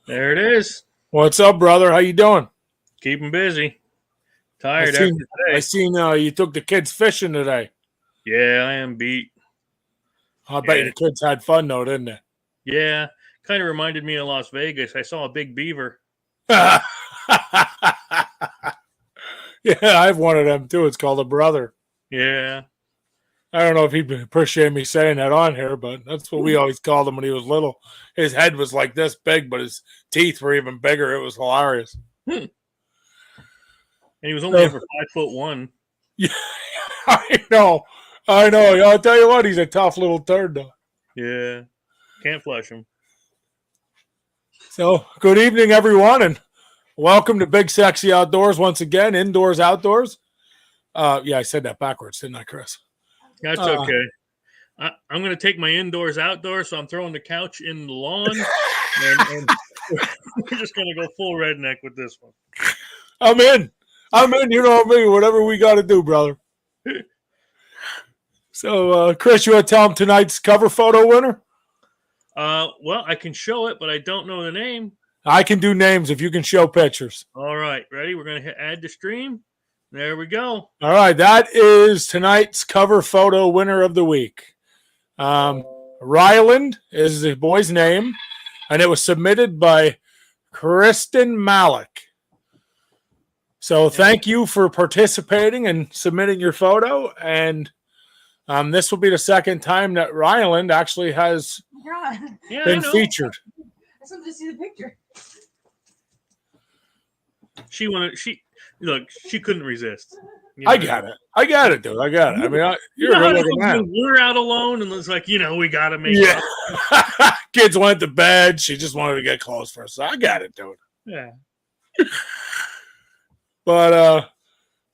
There it is. What's up, brother? How you doing? Keep 'em busy. I Tired after seen I today. seen you took the kids fishing today. Yeah, I am beat. I bet Yeah. the kids had fun though, didn't they? Yeah. Kind of reminded me of Las Vegas. I saw a big beaver. Yeah, I have one of them too. It's called a brother. Yeah. I don't know if he'd appreciate me saying that on here, but that's what we always called him when he was little. His head was like this big, but his teeth were even bigger. It was hilarious. And he was only ever 5'1". Yeah, I know. I'll tell you what, he's a tough little turd though. Yeah. Can't flush him. So, good evening, everyone, and welcome to Big Sexy Outdoors once again, indoors, outdoors. Yeah, I said that backwards, didn't I, Chris? That's okay. I'm going to take my indoors outdoors, so I'm throwing the couch in the lawn, and we're just going to go full redneck with this one. I'm in. You know me. Whatever we got to do, brother. So, Chris, you want to tell them tonight's cover photo winner? Well, I can show it, but I don't know the name. I can do names if you can show pictures. All right, ready? We're going to hit add to stream. There we go. All right, that is tonight's cover photo winner of the week. Ryland is the boy's name, and it was submitted by Kristen Malik. So thank you for participating and submitting your photo. And this will be the second time that Ryland actually has been featured. I just wanted to see the picture. She couldn't resist. I got it, dude. I got it. I mean, you're a good-looking man. We're out alone, and it's like, we got to make it. Kids went to bed. She just wanted to get close first. So I got it, dude. Yeah. But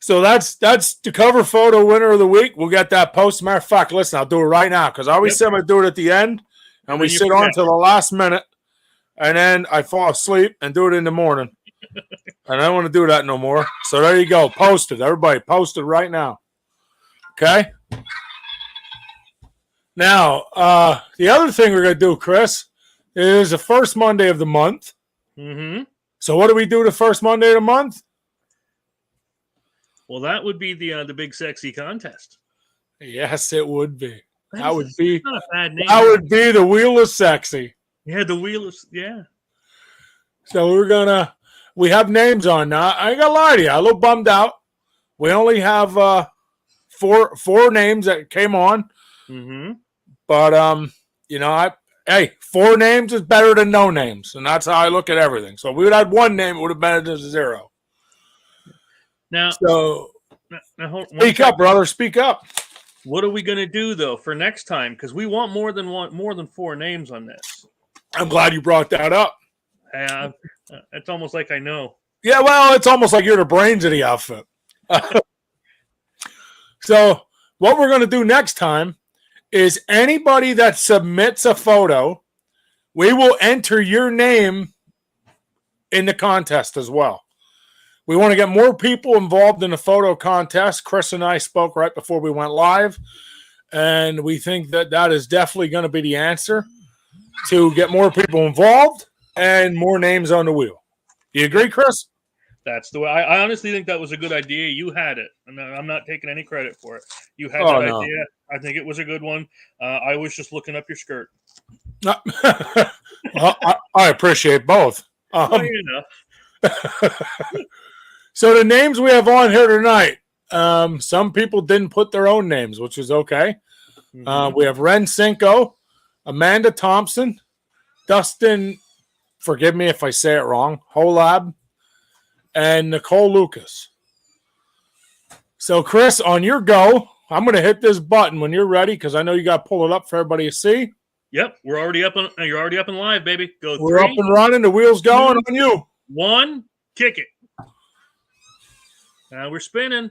so that's the cover photo winner of the week. We'll get that post. Matter of fact, listen, I'll do it right now because I always say I'm gonna do it at the end, and we sit on till the last minute, and then I fall asleep and do it in the morning. And I don't want to do that no more. So there you go. Post it. Everybody post it right now. Okay? Now, the other thing we're going to do, Chris, is the first Monday of the month. Mm-hmm. So what do we do the first Monday of the month? Well, that would be the Big Sexy Contest. Yes, it would be. That would be not a bad name. That would be the Wheel of Sexy. Yeah, the Wheel of, yeah. So we have names on now. I ain't gonna lie to you. I'm a little bummed out. We only have four names that came on. Mm-hmm. But hey, 4 names is better than no names, and that's how I look at everything. So if we would have 1 name, it would have been a 0. Now, speak up, brother. Speak up. What are we gonna do though for next time? Because we want more than 4 names on this. I'm glad you brought that up. It's almost like I know. Yeah, well, it's almost like you're the brains of the outfit. So what we're going to do next time is anybody that submits a photo, we will enter your name in the contest as well. We want to get more people involved in the photo contest. Chris and I spoke right before we went live, and we think that is definitely going to be the answer to get more people involved and more names on the wheel. Do you agree, Chris? That's the way. I honestly think that was a good idea. You had it. I'm not taking any credit for it. You had that idea. I think it was a good one. I was just looking up your skirt. Well, I appreciate both. So the names we have on here tonight, some people didn't put their own names, which is okay. Mm-hmm. We have Ren Cinco, Amanda Thompson, Dustin, forgive me if I say it wrong, Holab, and Nicole Lucas. So, Chris, on your go, I'm going to hit this button when you're ready because I know you got to pull it up for everybody to see. Yep, we're already up. You're already up and live, baby. Go. We're 3, up and running. The wheel's going on you. 1, kick it. Now we're spinning.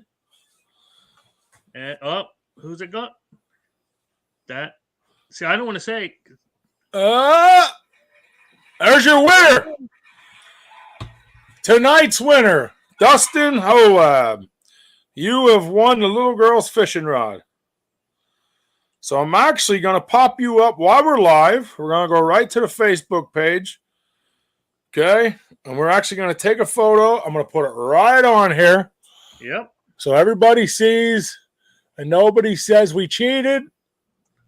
And who's it got? That. See, I don't want to say. There's your winner. Tonight's winner, Dustin Hoab. You have won the little girl's fishing rod. So I'm actually going to pop you up while we're live. We're going to go right to the Facebook page. Okay. And we're actually going to take a photo. I'm going to put it right on here. Yep. So everybody sees and nobody says we cheated.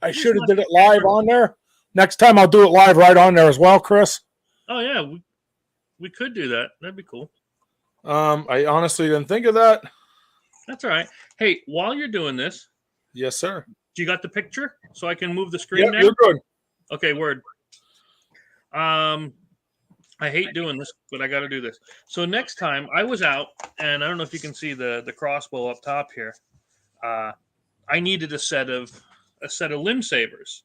I should have did it live on there. Next time I'll do it live right on there as well, Chris. Oh, yeah. We could do that. That'd be cool. I honestly didn't think of that. That's all right. Hey, while you're doing this, Yes, sir. do you got the picture so I can move the screen Yeah, now? you're good. Okay, word. I hate doing this, but I got to do this. So next time I was out, and I don't know if you can see the crossbow up top here. I needed a set of limb savers,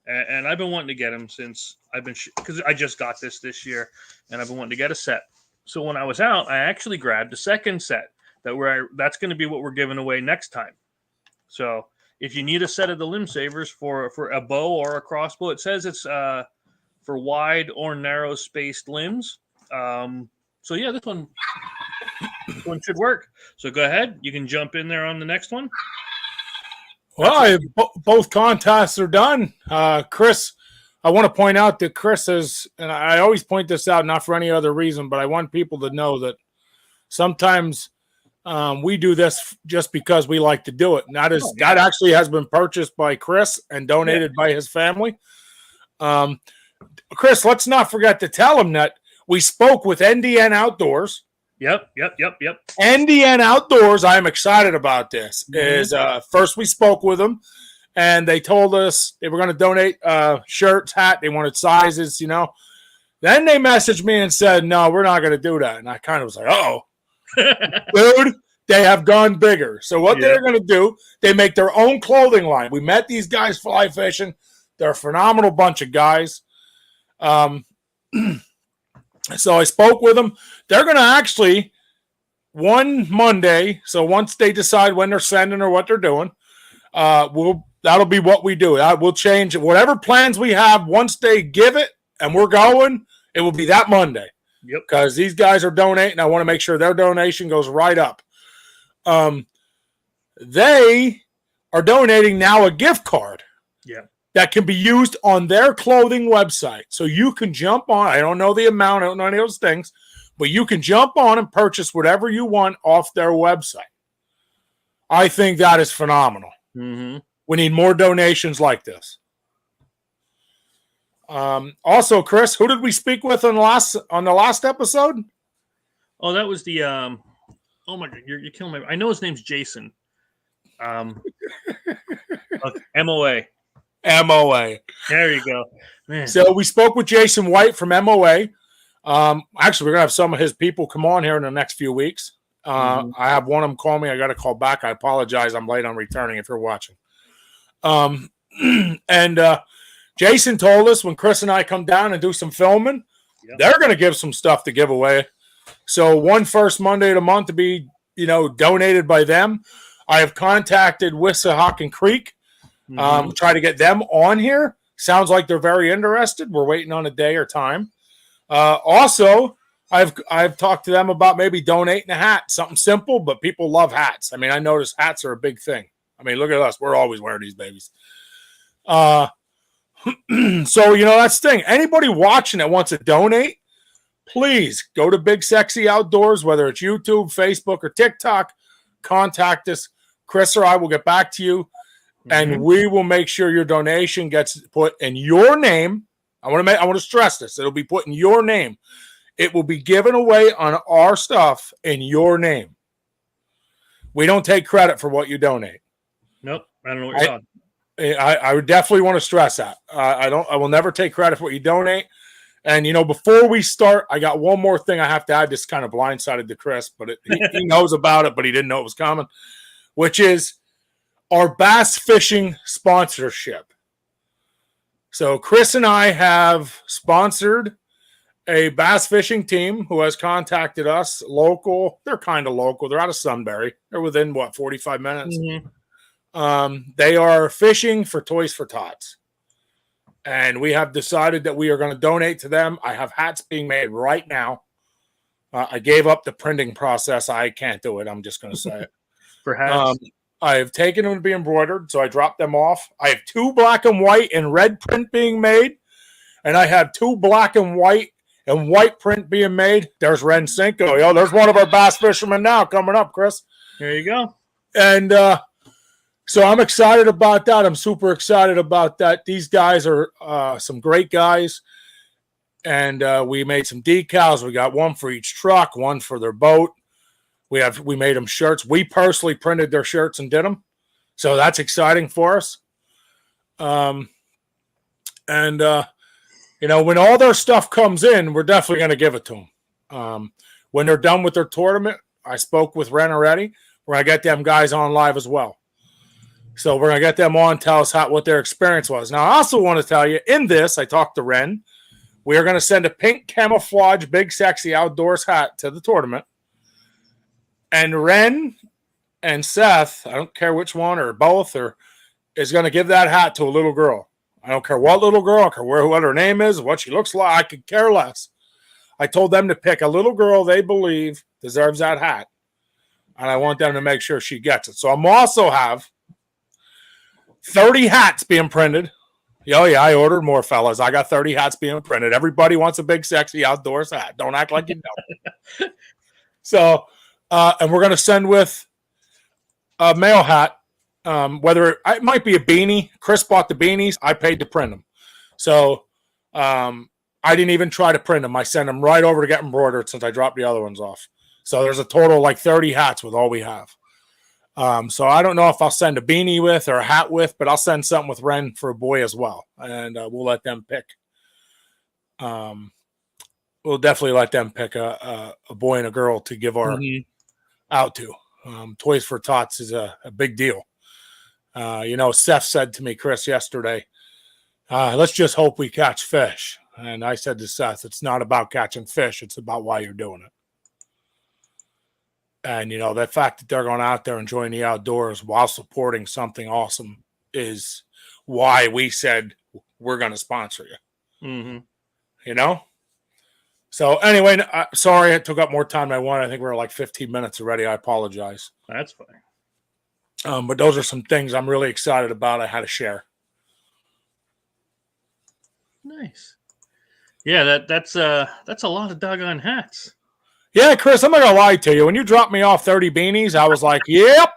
and I've been wanting to get them since because I just got this year, and I've been wanting to get a set. So when I was out, I actually grabbed a second set that's going to be what we're giving away next time. So if you need a set of the limb savers for a bow or a crossbow, it says it's for wide or narrow spaced limbs. So yeah, this one should work. So go ahead, you can jump in there on the next one. Well, both contests are done. Chris, I want to point out that Chris is, and I always point this out, not for any other reason, but I want people to know that sometimes we do this just because we like to do it. And that actually has been purchased by Chris and donated by his family. Chris, let's not forget to tell him that we spoke with NDN Outdoors. Yep. NDN Outdoors, I'm excited about this. Is first we spoke with them, and they told us they were going to donate shirts, hat. They wanted sizes, you know. Then they messaged me and said, "No, we're not going to do that." And I kind of was like, "Oh, dude, they have gone bigger." So what they're going to do? They make their own clothing line. We met these guys fly fishing. They're a phenomenal bunch of guys. So I spoke with them. They're going to actually one Monday. So once they decide when they're sending or what they're doing, that'll be what we do. We'll change whatever plans we have. Once they give it and we're going, it will be that Monday. Yep. Because these guys are donating. I want to make sure their donation goes right up. They are donating now a gift card. Yeah. That can be used on their clothing website. So you can jump on. I don't know the amount. I don't know any of those things. But you can jump on and purchase whatever you want off their website. I think that is phenomenal. Mm-hmm. We need more donations like this. Also, Chris, who did we speak with on the last episode? Oh, that was the oh my God, you're killing me. I know his name's Jason. MOA. MOA. There you go. Man. So we spoke with Jason White from MOA. Actually, we're gonna have some of his people come on here in the next few weeks. I have one of them call me. I got to call back. I apologize. I'm late on returning if you're watching. And Jason told us when Chris and I come down and do some filming, they're going to give some stuff to give away. So one first Monday of the month to be, donated by them. I have contacted Wissahickon Creek, try to get them on here. Sounds like they're very interested. We're waiting on a day or time. Also, I've talked to them about maybe donating a hat, something simple, but people love hats. I mean, I notice hats are a big thing. I mean, look at us. We're always wearing these babies. So, that's the thing. Anybody watching that wants to donate, please go to Big Sexy Outdoors, whether it's YouTube, Facebook, or TikTok. Contact us. Chris or I will get back to you, and we will make sure your donation gets put in your name. I want to stress this. It'll be put in your name. It will be given away on our stuff in your name. We don't take credit for what you donate. Nope. I don't know what you're talking. I would definitely want to stress that. I will never take credit for what you donate. And, before we start, I got one more thing I have to add. This kind of blindsided to Chris, but he knows about it, but he didn't know it was coming, which is our bass fishing sponsorship. So Chris and I have sponsored a bass fishing team who has contacted us, local. They're kind of local. They're out of Sunbury. They're within, 45 minutes? They are fishing for Toys for Tots. And we have decided that we are going to donate to them. I have hats being made right now. I gave up the printing process. I can't do it. I'm just going to say it. For hats? I have taken them to be embroidered, so I dropped them off. I have 2 black and white and red print being made. And I have 2 black and white and white print being made. There's Ren Cinco. Yo, there's one of our bass fishermen now coming up, Chris. There you go. And so I'm excited about that. I'm super excited about that. These guys are some great guys. And we made some decals. We got one for each truck, one for their boat. We made them shirts. We personally printed their shirts and did them. So that's exciting for us. When all their stuff comes in, we're definitely going to give it to them. When they're done with their tournament, I spoke with Ren already. We're going to get them guys on live as well. So we're going to get them on, tell us what their experience was. Now, I also want to tell you, in this, I talked to Ren. We are going to send a pink camouflage Big Sexy Outdoors hat to the tournament. And Ren and Seth, I don't care which one or both, is going to give that hat to a little girl. I don't care what little girl, I don't care what her name is, what she looks like. I could care less. I told them to pick a little girl they believe deserves that hat. And I want them to make sure she gets it. So I'm also have 30 hats being printed. Oh, yeah, I ordered more, fellas. I got 30 hats being printed. Everybody wants a Big Sexy Outdoors hat. Don't act like you don't. So, and we're going to send with a male hat. Whether it might be a beanie. Chris bought the beanies. I paid to print them. So I didn't even try to print them. I sent them right over to get embroidered since I dropped the other ones off. So there's a total of like 30 hats with all we have. So I don't know if I'll send a beanie with or a hat with, but I'll send something with Ren for a boy as well. And we'll let them pick. We'll definitely let them pick a boy and a girl to give our out to. Toys for Tots is a big deal. Seth said to me, Chris, yesterday, let's just hope we catch fish. And I said to Seth, it's not about catching fish. It's about why you're doing it. And, the fact that they're going out there enjoying the outdoors while supporting something awesome is why we said we're going to sponsor you. Mm-hmm. So anyway, sorry it took up more time than I wanted. I think we're like 15 minutes already. I apologize. That's fine. But those are some things I'm really excited about. I had to share. Nice. Yeah, that's a lot of doggone hats. Yeah, Chris, I'm not going to lie to you. When you dropped me off 30 beanies, I was like, yep.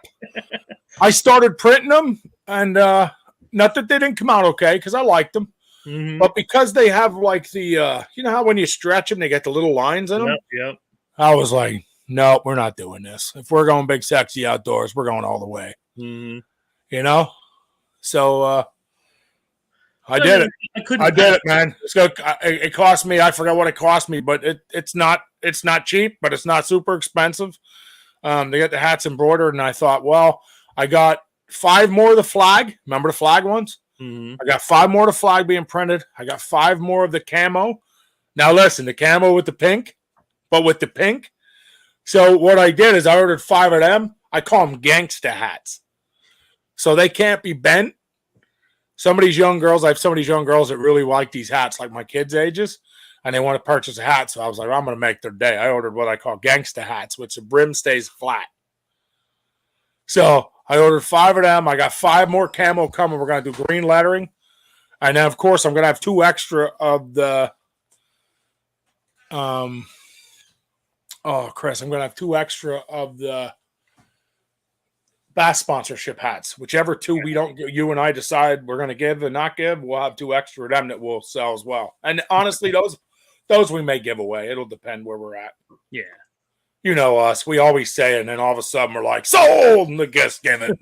I started printing them, and not that they didn't come out okay, because I liked them. Mm-hmm. But because they have like the, how when you stretch them, they get the little lines in them? Yep. I was like, no, we're not doing this. If we're going Big Sexy Outdoors, we're going all the way. Mm-hmm. So I did it. I did it, man. It cost me. I forgot what it cost me, but it's not cheap, but it's not super expensive. They got the hats embroidered, and I thought, well, I got 5 more of the flag. Remember the flag ones? Mm-hmm. I got 5 more of the flag being printed. I got 5 more of the camo. Now listen, the camo with the pink, but with the pink. So what I did is I ordered 5 of them. I call them gangsta hats. So they can't be bent. I have some of these young girls that really like these hats, like my kids' ages, and they want to purchase a hat. So I was like, I'm going to make their day. I ordered what I call gangsta hats, which the brim stays flat. So I ordered 5 of them. I got 5 more camo coming. We're going to do green lettering. And then, of course, I'm going to have 2 extra of the Chris, I'm going to have 2 extra of the bass sponsorship hats. Whichever 2 you and I decide we're going to give and not give, we'll have 2 extra of them that we'll sell as well. And honestly, those we may give away. It'll depend where we're at. Yeah. You know us. We always say it, and then all of a sudden we're like, sold, and the guest given.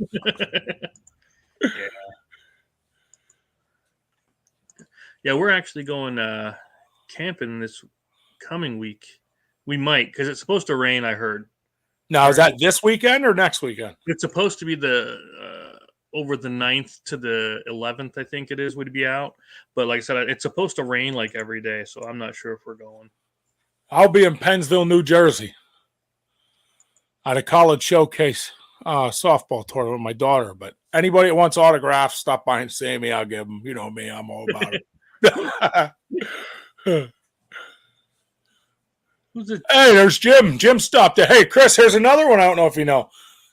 Yeah, we're actually going camping this coming week. We might, because it's supposed to rain, I heard. Now, is that this weekend or next weekend? It's supposed to be the over the 9th to the 11th, I think it is, would be out. But like I said, it's supposed to rain like every day, so I'm not sure if we're going. I'll be in Pennsville, New Jersey at a college showcase softball tournament with my daughter. But anybody that wants autographs, stop by and see me. I'll give them. You know me. I'm all about it. Who's it? Hey, there's Jim. Jim stopped there. Hey, Chris, here's another one. I don't know if you know.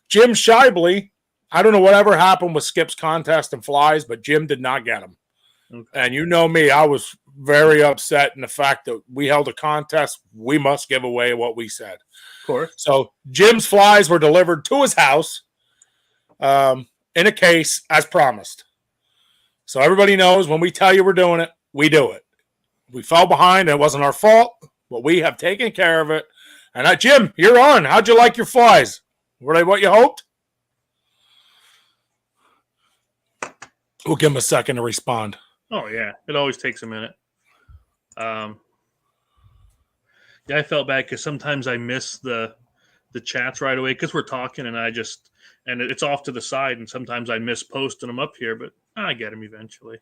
Jim Shibley. I don't know whatever happened with Skip's contest and flies, but Jim did not get him. Okay. And you know me. I was very upset in the fact that we held a contest. We must give away what we said. Of course. So Jim's flies were delivered to his house in a case as promised. So everybody knows when we tell you we're doing it, we do it. We fell behind. It wasn't our fault, but we have taken care of it. And Jim, you're on. How'd you like your flies? Were they what you hoped? We'll give him a second to respond. Oh yeah, it always takes a minute. Yeah, I felt bad because sometimes I miss the chats right away because we're talking and it's off to the side, and sometimes I miss posting them up here, but I get them eventually.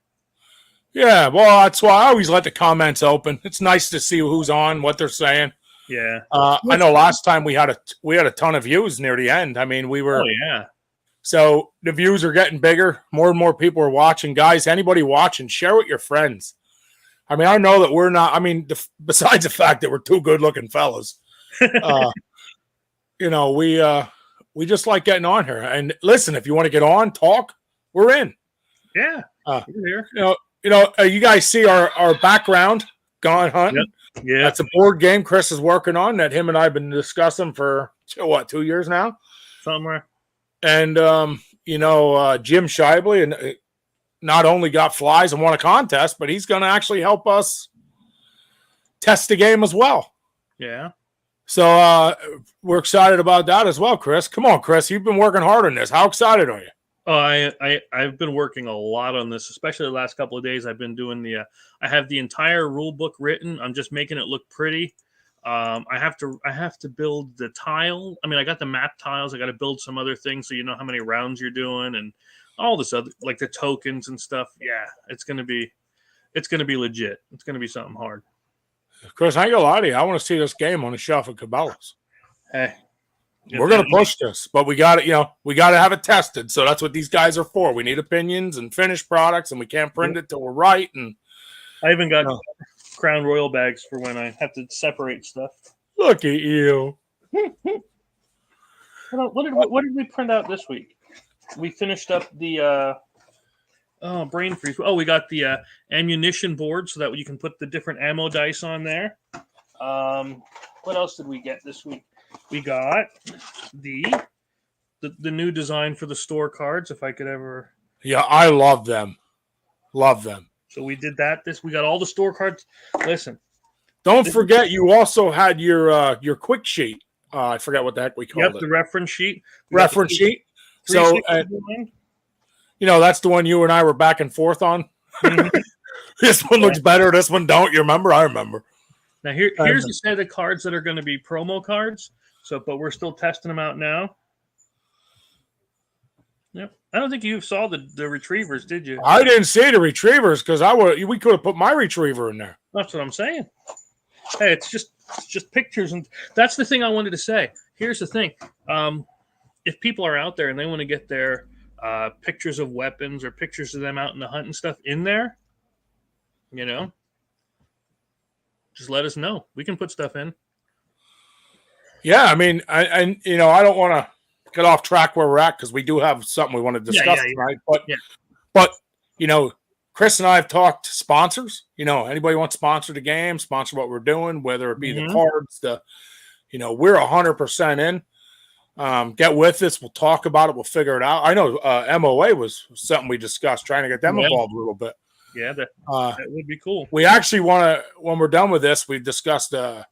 Yeah, well, that's why I always let the comments open. It's nice to see who's on, what they're saying. Yeah, I know last time we had a ton of views near the end. I mean, we were. Oh yeah. So the views are getting bigger. More and more people are watching. Guys, anybody watching, share with your friends. I mean, I know that we're not. I mean, besides the fact that we're two good-looking fellas, you know, we just like getting on here. And listen, if you want to get on, talk, we're in. Yeah, we're here. You guys see our background, Gone Hunting. Yep. Yeah, that's a board game Chris is working on that him and I have been discussing for 2 years now, somewhere. And Jim Shibley and not only got flies and won a contest, but he's going to actually help us test the game as well. Yeah. So we're excited about that as well, Chris. Come on, Chris. You've been working hard on this. How excited are you? Oh, I've been working a lot on this, especially the last couple of days. I've been doing I have the entire rule book written. I'm just making it look pretty. I have to build the tile. I mean, I got the map tiles. I got to build some other things so you know how many rounds you're doing and all this other, like the tokens and stuff. Yeah, it's gonna be legit. It's gonna be something hard. Chris, I ain't gonna lie to you. I want to see this game on the shelf at Cabela's. Hey, we're gonna push this, but we got it. We got to have it tested. So that's what these guys are for. We need opinions and finished products, and we can't print it till we're right. And I even got Crown Royal bags for when I have to separate stuff. Look at you. What did we print out this week? We finished up the brain freeze. Oh, we got the ammunition board so that you can put the different ammo dice on there. What else did we get this week? We got the new design for the store cards. If I could ever. Yeah, I love them. Love them. So we did that. We got all the store cards. Listen, don't forget you also had your quick sheet. I forgot what the heck we called it. The reference sheet. Reference sheet. So that's the one you and I were back and forth on. Mm-hmm. This one looks better. This one don't. You remember? I remember. Now here's a set of cards that are going to be promo cards. So, but we're still testing them out now. Yep. I don't think you saw the retrievers, did you? I didn't see the retrievers because we could have put my retriever in there. That's what I'm saying. Hey, it's just pictures, and that's the thing I wanted to say. Here's the thing: if people are out there and they want to get their pictures of weapons or pictures of them out in the hunt and stuff in there, just let us know. We can put stuff in. Yeah, I mean, I don't want to get off track where we're at because we do have something we want to discuss tonight. But Chris and I have talked sponsors. Anybody wants to sponsor the game, sponsor what we're doing, whether it be the cards, we're 100% in. Get with us. We'll talk about it. We'll figure it out. I know MOA was something we discussed, trying to get them involved a little bit. Yeah, that would be cool. We actually want to, when we're done with this, we've discussed, of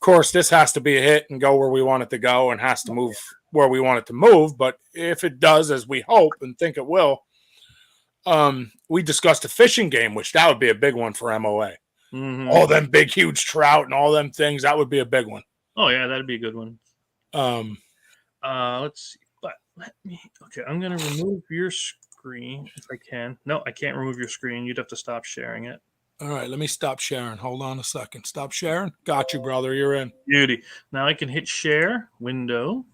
course, this has to be a hit and go where we want it to go and has to move where we want it to move. But if it does, as we hope and think it will, we discussed a fishing game, which that would be a big one for MOA. Mm-hmm. All them big, huge trout and all them things, that would be a big one. Oh, yeah, that'd be a good one. Let's see. But I'm going to remove your screen if I can. No, I can't remove your screen. You'd have to stop sharing it. All right, let me stop sharing. Hold on a second. Stop sharing. Got you, brother. You're in. Beauty. Now I can hit share window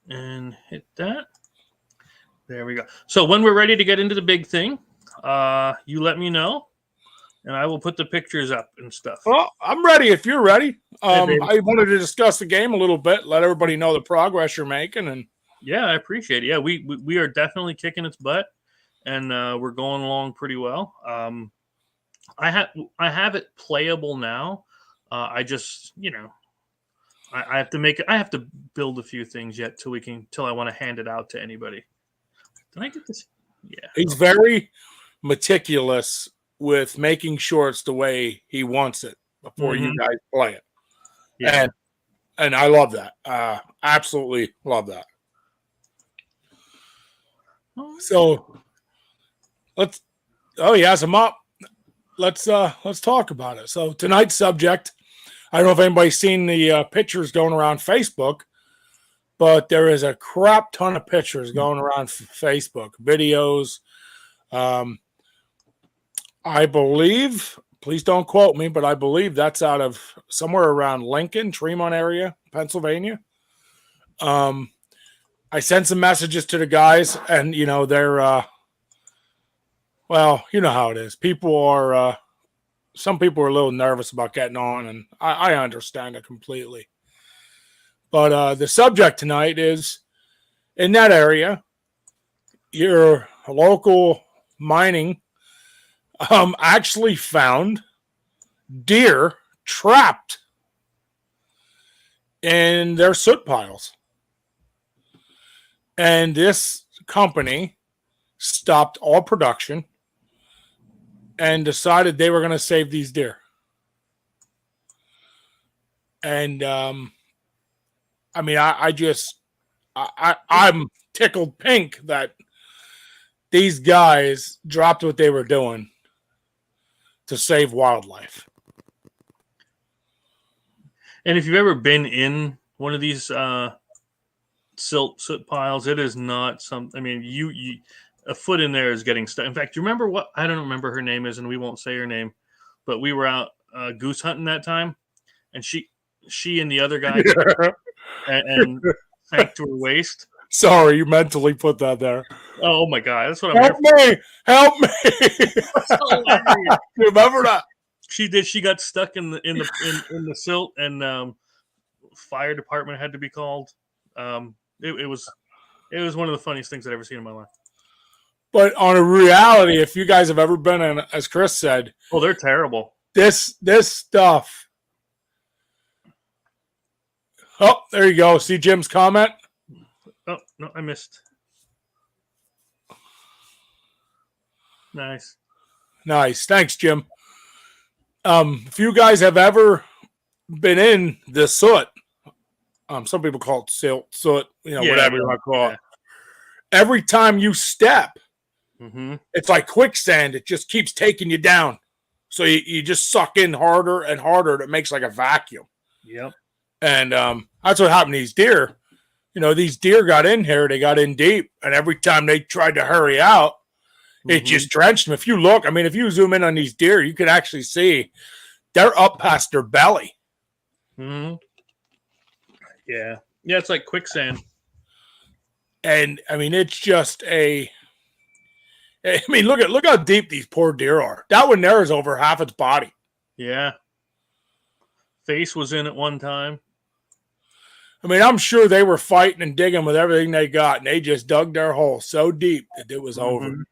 and hit that. There we go. So when we're ready to get into the big thing, you let me know, and I will put the pictures up and stuff. Well, I'm ready if you're ready. I wanted to discuss the game a little bit, let everybody know the progress you're making, and yeah, I appreciate it. Yeah, we are definitely kicking its butt. and we're going along pretty well. I have it playable now. I just, I have to make it. I have to build a few things yet till I want to hand it out to anybody. Did I get this? Yeah. He's very meticulous with making sure it's the way he wants it before you guys play it. Yeah. And I love that. Absolutely love that. So he has them up. Let's talk about it. So tonight's subject, I don't know if anybody's seen the pictures going around Facebook, but there is a crap ton of pictures going around Facebook, videos. I believe, please don't quote me, but I believe that's out of somewhere around Lincoln, Tremont area, Pennsylvania. I sent some messages to the guys, and they're well, you know how it is. Some people are a little nervous about getting on, and I understand it completely. But the subject tonight is, in that area, your local mining actually found deer trapped in their soot piles. And this company stopped all production and decided they were going to save these deer. And I'm tickled pink that these guys dropped what they were doing to save wildlife. And if you've ever been in one of these soot piles, it is not something. I mean, you a foot in there is getting stuck. In fact, you remember what? I don't remember her name is, and we won't say her name. But we were out goose hunting that time, and she and the other guy and sank to her waist. Sorry, you mentally put that there. Oh my god, that's what I'm. Help me! Remember that? She did. She got stuck in the silt, and fire department had to be called. It was one of the funniest things I've ever seen in my life. But on a reality, if you guys have ever been in, as Chris said, oh, they're terrible. This stuff. Oh, there you go. See Jim's comment? Oh, no, I missed. Nice. Thanks, Jim. If you guys have ever been in the soot, some people call it soot, whatever you want to call it. Every time you step, it's like quicksand. It just keeps taking you down. So you just suck in harder and harder. It makes like a vacuum. Yep. And that's what happened to these deer. These deer got in here. They got in deep. And every time they tried to hurry out, it just drenched them. If you look, if you zoom in on these deer, you can actually see they're up past their belly. Yeah. Yeah, it's like quicksand. And it's just look how deep these poor deer are. That one there is over half its body. Yeah. Face was in at one time. I'm sure they were fighting and digging with everything they got, and they just dug their hole so deep that it was over.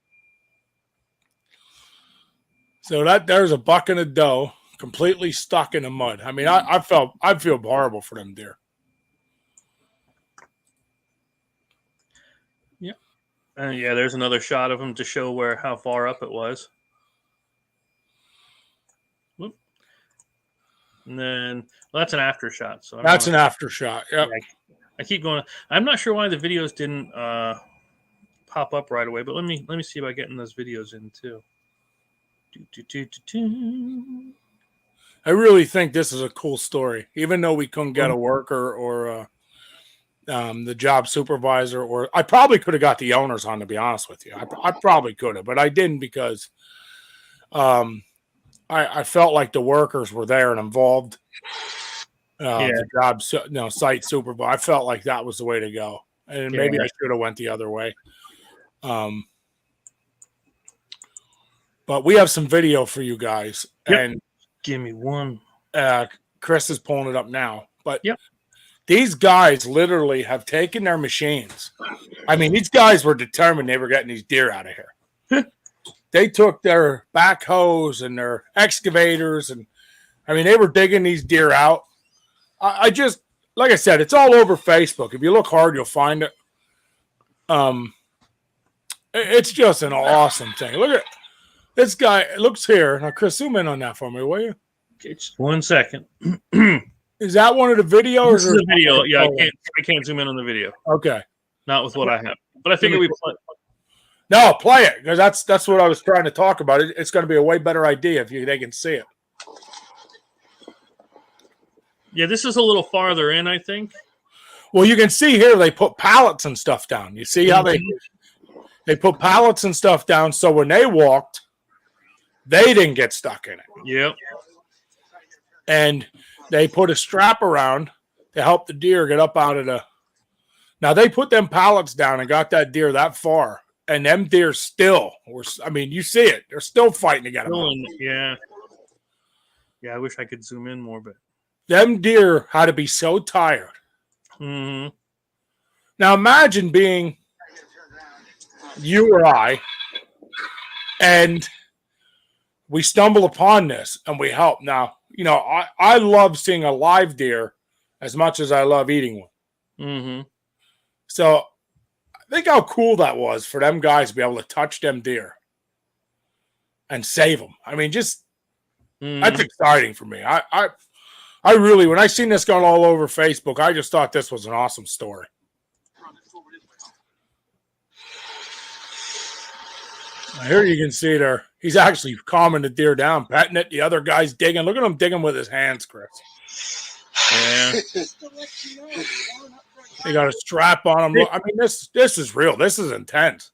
So there's a bucket of doe completely stuck in the mud. I'd feel horrible for them deer. Yeah, there's another shot of him to show how far up it was. Whoop. And then, that's an after shot. So that's an after shot. Yep. I keep going. I'm not sure why the videos didn't pop up right away, but let me see about getting those videos in too. I really think this is a cool story, even though we couldn't get a worker or the job supervisor, or I probably could have got the owners on, to be honest with you. I probably could have, but I didn't because I felt like the workers were there and involved. The job, site supervisor. I felt like that was the way to go, and maybe I should have went the other way. But we have some video for you guys, and give me one. Chris is pulling it up now, but these guys literally have taken their machines. These guys were determined they were getting these deer out of here. they took their backhoes and their excavators, and I mean, they were digging these deer out. I just, like I said, it's all over Facebook. If you look hard, you'll find it. It's just an awesome thing. Look at this guy. It looks here. Now, Chris, zoom in on that for me, will you? Okay, just 1 second. Is that one of the videos? This is a video. Yeah, I can't zoom in on the video. Okay. Not with what I have. But I figure we play. No, play it, because that's what I was trying to talk about. It's going to be a way better idea if they can see it. Yeah, this is a little farther in, I think. Well, you can see here they put pallets and stuff down. You see how they put pallets and stuff down, so when they walked, they didn't get stuck in it. Yep. And they put a strap around to help the deer get up out of the. Now they put them pallets down and got that deer that far, and them deer still were. I mean, you see it; they're still fighting to get them. Yeah. Yeah, I wish I could zoom in more, but them deer had to be so tired. Mm-hmm. Now imagine being you or I, and we stumble upon this and we help. Now, you know, I love seeing a live deer as much as I love eating one. Mm-hmm. So think how cool that was for them guys to be able to touch them deer and save them. I mean, just that's exciting for me. I really, when I seen this going all over Facebook, I just thought this was an awesome story. Here you can see there, he's actually calming the deer down, petting it. The other guy's digging. Look at him digging with his hands, Chris. Yeah. They got a strap on him. I mean, this is real. This is intense.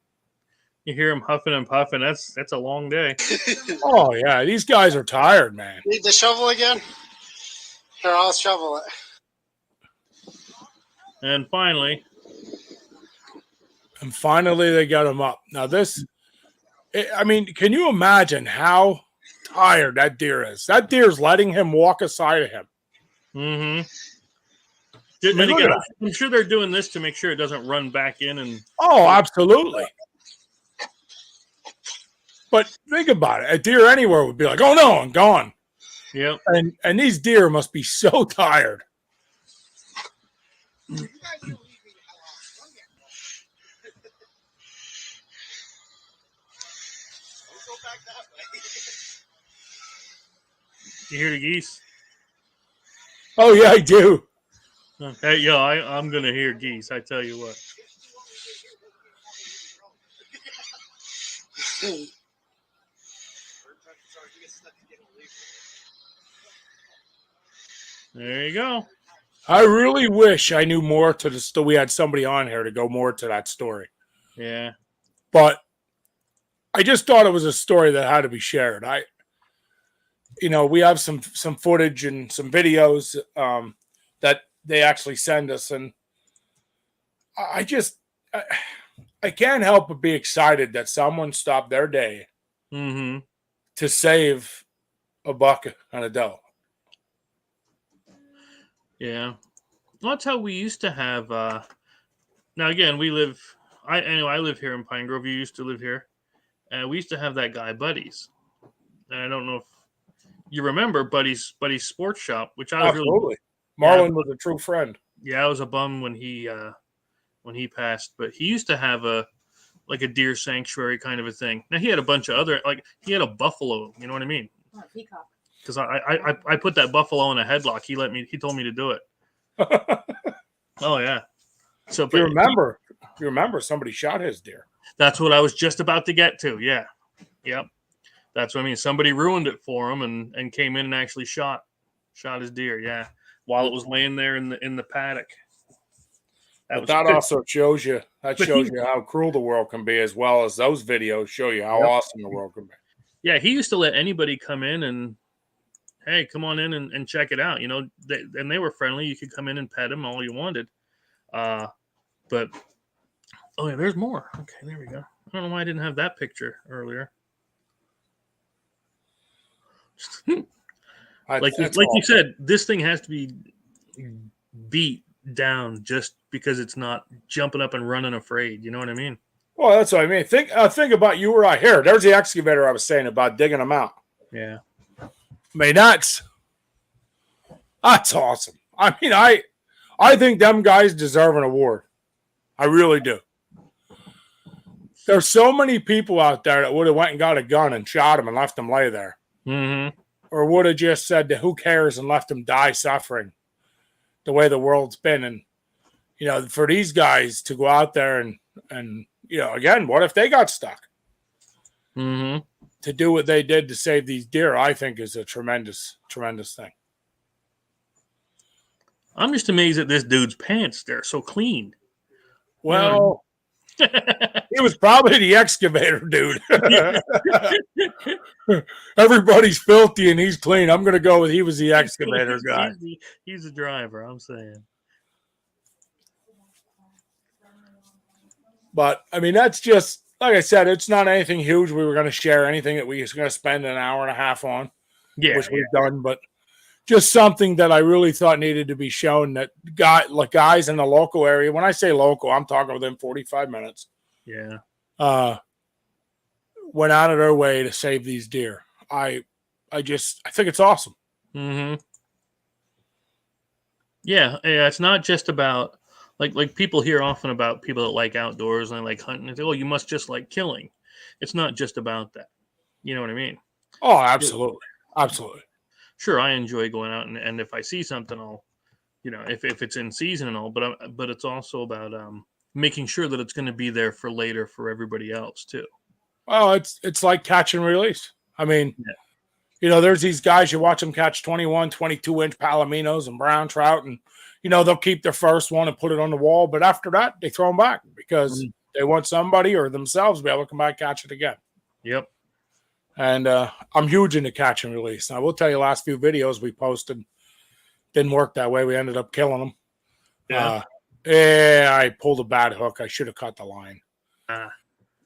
You hear him huffing and puffing. That's a long day. Oh, yeah. These guys are tired, man. Need the shovel again? Here, I'll shovel it. And finally they got him up. Now I mean, can you imagine how tired that deer is? That deer's letting him walk aside of him. Mm-hmm. I mean, again, I'm sure they're doing this to make sure it doesn't run back in. And oh, absolutely. But think about it. A deer anywhere would be like, oh, no, I'm gone. Yep. And these deer must be so tired. You hear the geese? Oh, yeah, I do. Hey, yo, I'm going to hear geese. I tell you what. There you go. I really wish I knew more to the story. We had somebody on here to go more to that story. Yeah. But I just thought it was a story that had to be shared. We have some footage and some videos that they actually send us, and I can't help but be excited that someone stopped their day to save a buck and a doe. Yeah. Well, that's how we used to have. Now, again, I live here in Pine Grove. You used to live here. We used to have that guy, Buddy's. And I don't know if you remember Buddy's Sports Shop, which I was absolutely. Marlon was a true friend. Yeah, I was a bum when he passed, but he used to have a deer sanctuary kind of a thing. Now he had a bunch of other, he had a buffalo. You know what I mean? Oh, peacock. Because I put that buffalo in a headlock. He told me to do it. Oh yeah. So you remember somebody shot his deer. That's what I was just about to get to. Yeah. Yep. That's what I mean. Somebody ruined it for him and came in and actually shot his deer. Yeah. While it was laying there in the paddock. That also shows you how cruel the world can be, as well as those videos show you how awesome the world can be. Yeah, he used to let anybody come in and, hey, come on in and check it out. You know, and they were friendly. You could come in and pet him all you wanted. But oh yeah, there's more. Okay, there we go. I don't know why I didn't have that picture earlier. Like you said, this thing has to be beat down just because it's not jumping up and running afraid. You know what I mean? Well, that's what I mean. Think about you or I. Here, there's the excavator I was saying about digging them out. Yeah. I mean, that's awesome. I mean, I think them guys deserve an award. I really do. There's so many people out there that would have went and got a gun and shot him and left him lay there. Mm-hmm. Or would have just said, who cares, and left him die suffering the way the world's been. And, you know, for these guys to go out there and you know, again, what if they got stuck? Mm-hmm. To do what they did to save these deer, I think is a tremendous, tremendous thing. I'm just amazed at this dude's pants. They're so clean. Well, he was probably the excavator dude. Everybody's filthy and he's clean. I'm going to go with he was the excavator guy. He's the driver, I'm saying. But, I mean, that's just, like I said, it's not anything huge. We were going to share anything that we were going to spend an hour and a half on, which we've done. But just something that I really thought needed to be shown that guys in the local area, when I say local, I'm talking within 45 minutes. Yeah. Went out of their way to save these deer. I think it's awesome. Mm-hmm. Yeah, it's not just about like people hear often about people that like outdoors and they like hunting. They say, "Oh, you must just like killing." It's not just about that. You know what I mean? Oh, absolutely, absolutely. Sure, I enjoy going out and if I see something, I'll, you know, if it's in season and all. But it's also about making sure that it's going to be there for later for everybody else too. Well, it's like catch and release. I mean, you know, there's these guys, you watch them catch 21, 22-inch palominos and brown trout, and, you know, they'll keep their first one and put it on the wall. But after that, they throw them back because they want somebody or themselves to be able to come back and catch it again. Yep. And I'm huge into catch and release. And I will tell you, last few videos we posted didn't work that way. We ended up killing them. Yeah. I pulled a bad hook. I should have cut the line.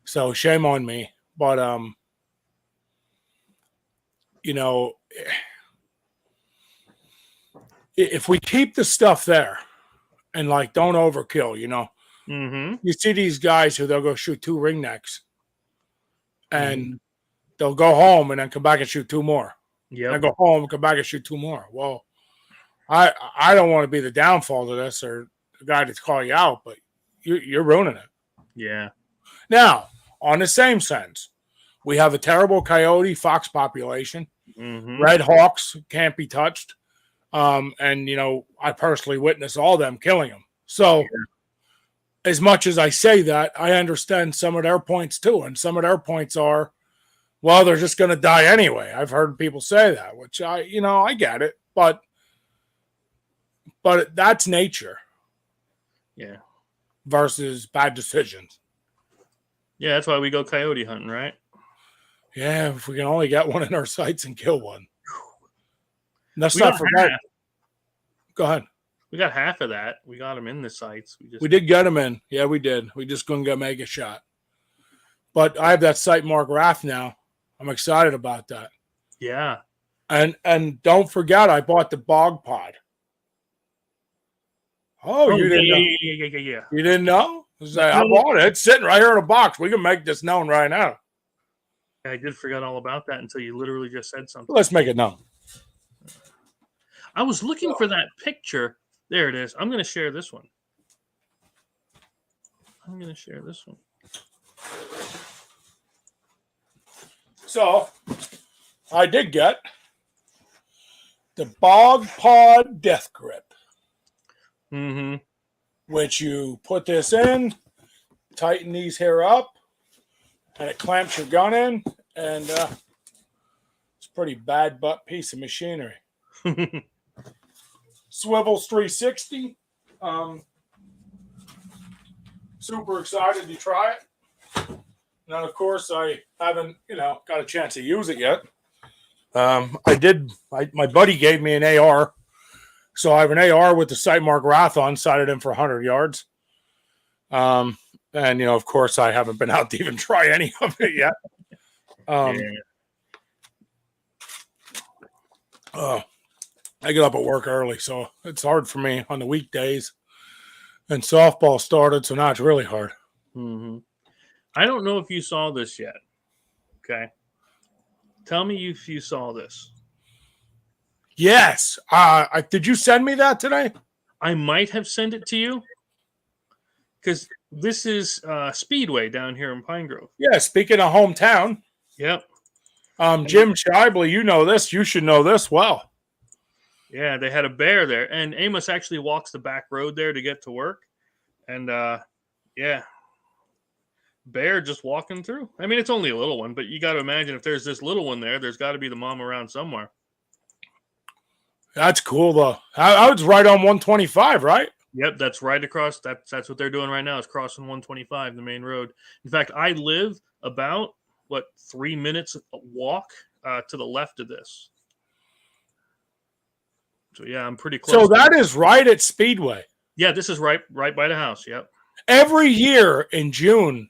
So shame on me. But, you know, if we keep the stuff there and, like, don't overkill, you know, you see these guys who they'll go shoot 2 ringnecks and they'll go home and then come back and shoot 2 more. Yeah. And go home and come back and shoot 2 more. Well, I don't want to be the downfall to this or the guy to call you out, but you're ruining it. Yeah. Now, on the same sense, we have a terrible coyote fox population. Red hawks can't be touched. And, you know, I personally witnessed all them killing them. So as much as I say that, I understand some of their points too. And some of their points are, well, they're just going to die anyway. I've heard people say that, which I get it, but that's nature. Yeah. Versus bad decisions. Yeah, that's why we go coyote hunting, right? Yeah, if we can only get one in our sights and kill one. And let's We not got forget. half. Go ahead. We got half of that. We got them in the sights. We did get them in. Yeah, we did. We just couldn't make a shot. But I have that sight mark raft now. I'm excited about that. Yeah. And don't forget, I bought the bog pod. Oh, you didn't know? Yeah. You didn't know? I bought it. It's sitting right here in a box. We can make this known right now. I did forget all about that until you literally just said something. Let's make it known. I was looking for that picture. There it is. I'm going to share this one. So, I did get the Bog Pod Death Grip. Which you put this in, tighten these here up, and it clamps your gun in, and it's a pretty bad butt piece of machinery. Swivels 360. Super excited to try it. Now, of course, I haven't, got a chance to use it yet. My buddy gave me an AR. So I have an AR with the sight mark Rathon sighted in for 100 yards. And, of course, I haven't been out to even try any of it yet. I get up at work early, so it's hard for me on the weekdays. And softball started, so now it's really hard. I don't know if you saw this yet. Okay. Tell me if you saw this. Yes. Did you send me that today? I might have sent it to you because this is Speedway down here in Pine Grove. Yeah. Speaking of hometown, Yep. Jim Scheibele, you know this. You should know this well. Yeah, they had a bear there, and Amos actually walks the back road there to get to work, and yeah, bear just walking through. I mean, it's only a little one, but you got to imagine if there's this little one there, there's got to be the mom around somewhere. That's cool, though. I was right on 125, right? Yep, that's right across. That's what they're doing right now is crossing 125, the main road. In fact, I live about 3 minutes walk to the left of this. So yeah, I'm pretty close. So that is right at Speedway. Yeah, this is right by the house. Yep. Every year in June,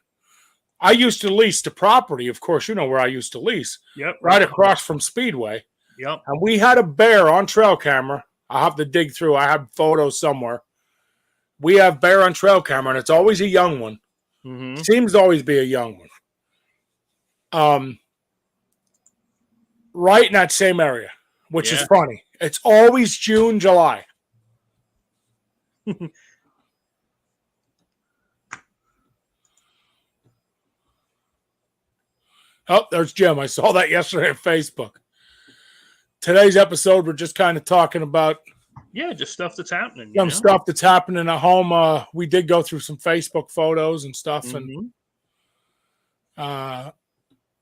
I used to lease the property. Of course, you know where I used to lease. Yep. Right across from Speedway. Yep. And we had a bear on trail camera. I'll have to dig through. I have photos somewhere. We have bear on trail camera, and it's always a young one. Mm-hmm. Seems to always be a young one. Right in that same area, which is funny. It's always June, July. Oh, there's Jim. I saw that yesterday on Facebook. Today's episode, we're just kind of talking about just stuff that's happening. some stuff that's happening at home. We did go through some Facebook photos and stuff, Mm-hmm. and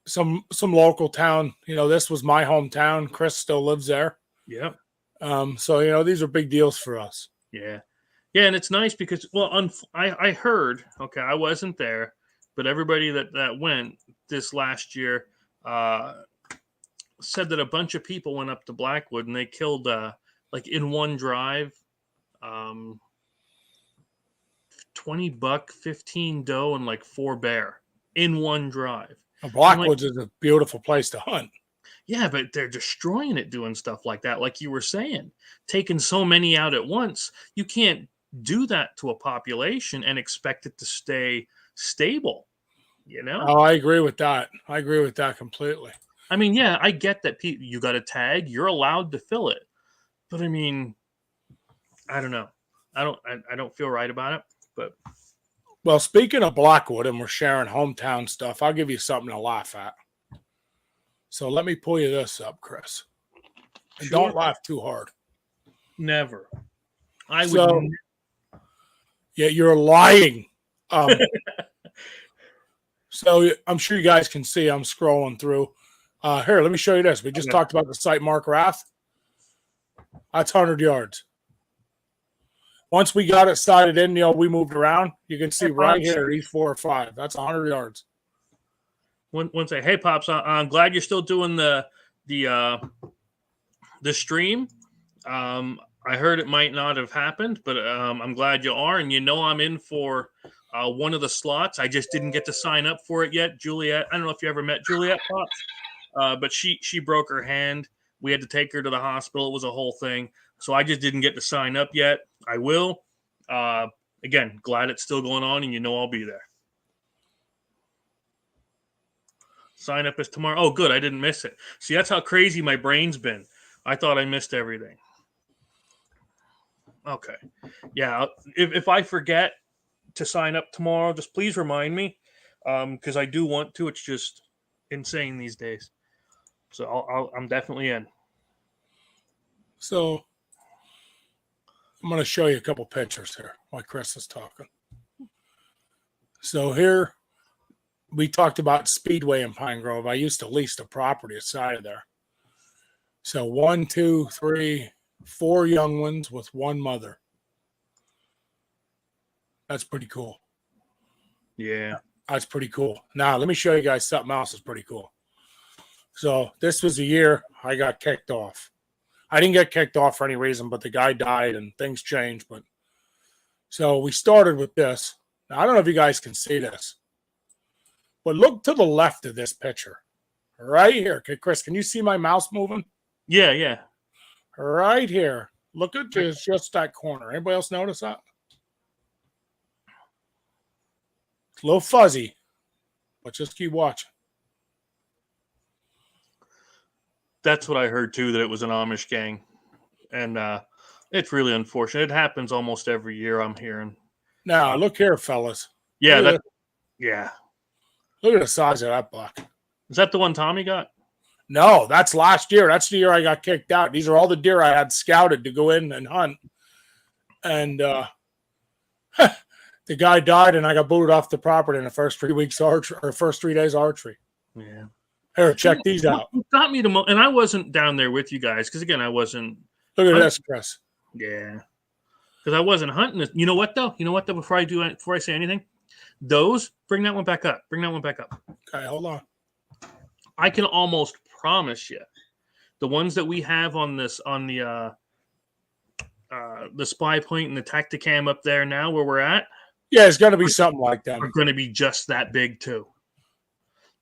some local town. You know, this was my hometown. Chris still lives there. Yep. So you know, these are big deals for us. Yeah. Yeah, and it's nice because I heard, okay, I wasn't there, but everybody that went this last year said that a bunch of people went up to Blackwood and they killed in one drive 20 buck, 15 doe, and 4 bear in one drive. Blackwoods is a beautiful place to hunt. Yeah, but they're destroying it doing stuff like that, like you were saying. Taking so many out at once, you can't do that to a population and expect it to stay stable, you know? Oh, I agree with that. I agree with that completely. I mean, yeah, I get that you got a tag, you're allowed to fill it. But I mean, I don't know. I don't feel right about it, but well, speaking of Blackwood and we're sharing hometown stuff, I'll give you something to laugh at. So let me pull you this up, Chris. And Sure. Don't laugh too hard. Never. I would. So, yeah, you're lying. So I'm sure you guys can see I'm scrolling through. Here, let me show you this. We just talked about the site Mark Rath. That's 100 yards. Once we got it sighted in, we moved around. You can see right here, these 4 or 5. That's 100 yards. One say, hey Pops, I'm glad you're still doing the stream. I heard it might not have happened, but I'm glad you are, and I'm in for one of the slots. I just didn't get to sign up for it yet. Juliet, I don't know if you ever met Juliet, Pops, but she broke her hand. We had to take her to the hospital. It was a whole thing, so I just didn't get to sign up yet. I will. Again, glad it's still going on, and I'll be there. Sign up is tomorrow. Oh, good. I didn't miss it. See, that's how crazy my brain's been. I thought I missed everything. Okay. Yeah. If I forget to sign up tomorrow, just please remind me because I do want to. It's just insane these days. So I'm definitely in. So I'm going to show you a couple pictures here while Chris is talking. So here, we talked about Speedway in Pine Grove. I used to lease the property aside of there. So 1, 2, 3, 4 young ones with one mother. That's pretty cool. Yeah. That's pretty cool. Now, let me show you guys something else that's pretty cool. So this was the year I got kicked off. I didn't get kicked off for any reason, but the guy died and things changed. But so we started with this. Now, I don't know if you guys can see this. But look to the left of this picture. Right here. Okay, Chris, can you see my mouse moving? Yeah. Right here. Look at just that corner. Anybody else notice that? It's a little fuzzy. but just keep watching. That's what I heard too, that it was an Amish gang. And it's really unfortunate. It happens almost every year, I'm hearing. Now, look here, fellas. Yeah, Look at yeah. Look at the size of that buck. Is that the one Tommy got? No, that's last year. That's the year I got kicked out. These are all the deer I had scouted to go in and hunt. And the guy died, and I got booted off the property in the first 3 weeks first 3 days archery. Yeah. Here, check these out. What got me to and I wasn't down there with you guys because again I wasn't. Look at this, Chris. Yeah. Because I wasn't hunting this. You know what though? Before I say anything, bring that one back up. Bring that one back up. Okay, hold on. I can almost promise you, the ones that we have on the spy point and the Tacticam up there now where we're at, Yeah, it's going to be something like that. are going to be just that big too.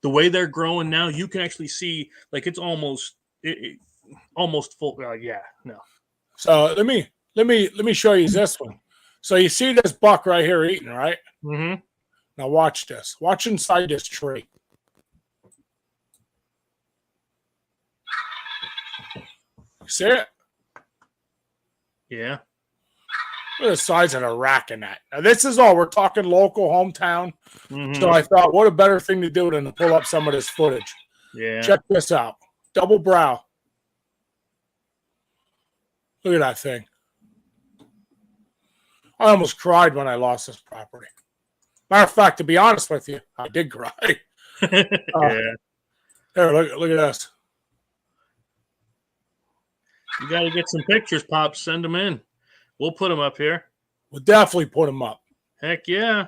The way they're growing now, you can actually see like it's almost almost full. Yeah, no. So let me show you this one. So you see this buck right here eating, right? Mm-hmm. Now watch this. Watch inside this tree. See it? Yeah. Look at the size of the rack in that. Now this is all. We're talking local, hometown. Mm-hmm. So I thought, what a better thing to do than to pull up some of this footage. Yeah. Check this out. Double brow. Look at that thing. I almost cried when I lost this property. Matter of fact, to be honest with you, I did cry. Yeah. Here, look at this. You got to get some pictures, Pops. Send them in. We'll put them up here. We'll definitely put them up. Heck yeah.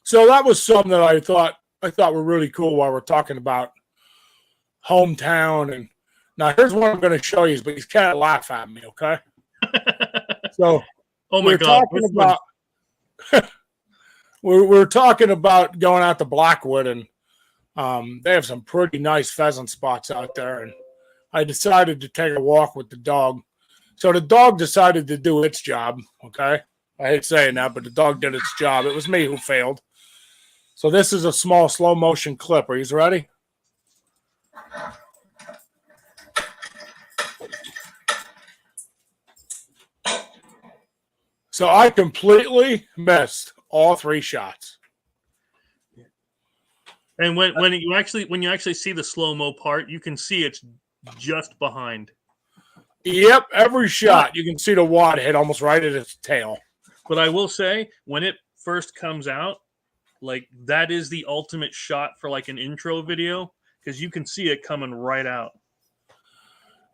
So that was something that I thought were really cool while we're talking about hometown. And now here's what I'm going to show you, but you can't laugh at me, okay? So Oh my God. We're talking about going out to Blackwood, and they have some pretty nice pheasant spots out there. And I decided to take a walk with the dog. So the dog decided to do its job, okay? I hate saying that, but the dog did its job. It was me who failed. So this is a small slow motion clip. Are you ready? So I completely missed all 3 shots. And when you actually see the slow-mo part, you can see it's just behind. Yep, every shot you can see the wad hit almost right at its tail. But I will say, when it first comes out, like that is the ultimate shot for like an intro video because you can see it coming right out.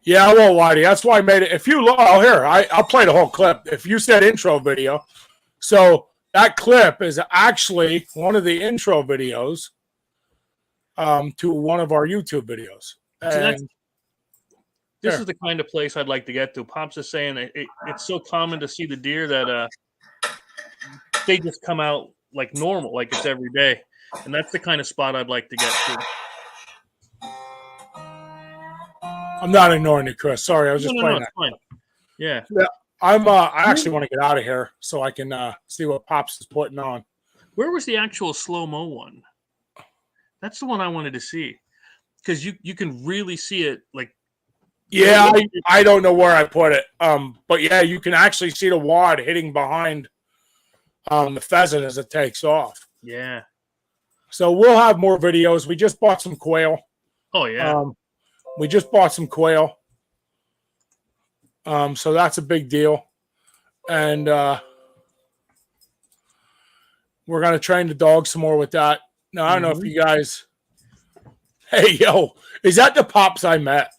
Yeah, I won't lie to you. That's why I made it. If you look, I'll play the whole clip. If you said intro video, so that clip is actually one of the intro videos to one of our YouTube videos. This is the kind of place I'd like to get to. Pops is saying it's so common to see the deer that they just come out like normal, like it's every day. And that's the kind of spot I'd like to get to. I'm not ignoring you, Chris. Sorry, I was just playing that. Fine. Yeah. I actually want to get out of here so I can see what Pops is putting on. Where was the actual slow-mo one? That's the one I wanted to see. Because you can really see it like. Yeah, I don't know where I put it. But yeah, you can actually see the wad hitting behind the pheasant as it takes off. Yeah. So we'll have more videos. We just bought some quail. Oh yeah. We just bought some quail. So that's a big deal. And we're gonna train the dog some more with that. Now I don't know if you guys. Hey yo, is that the Pops I met?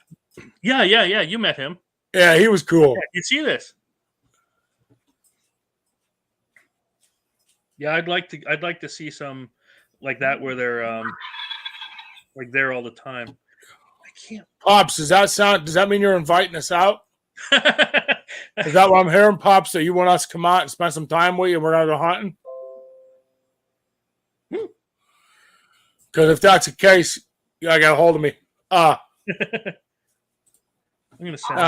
Yeah. You met him. Yeah, he was cool. Yeah, you see this? Yeah, I'd like to see some like that where they're like there all the time. I can't. Pops, does that mean you're inviting us out? Is that what I'm hearing, Pops? That you want us to come out and spend some time with you and we're gonna go hunting? Because if that's the case, you gotta get a hold of me. I'm gonna send.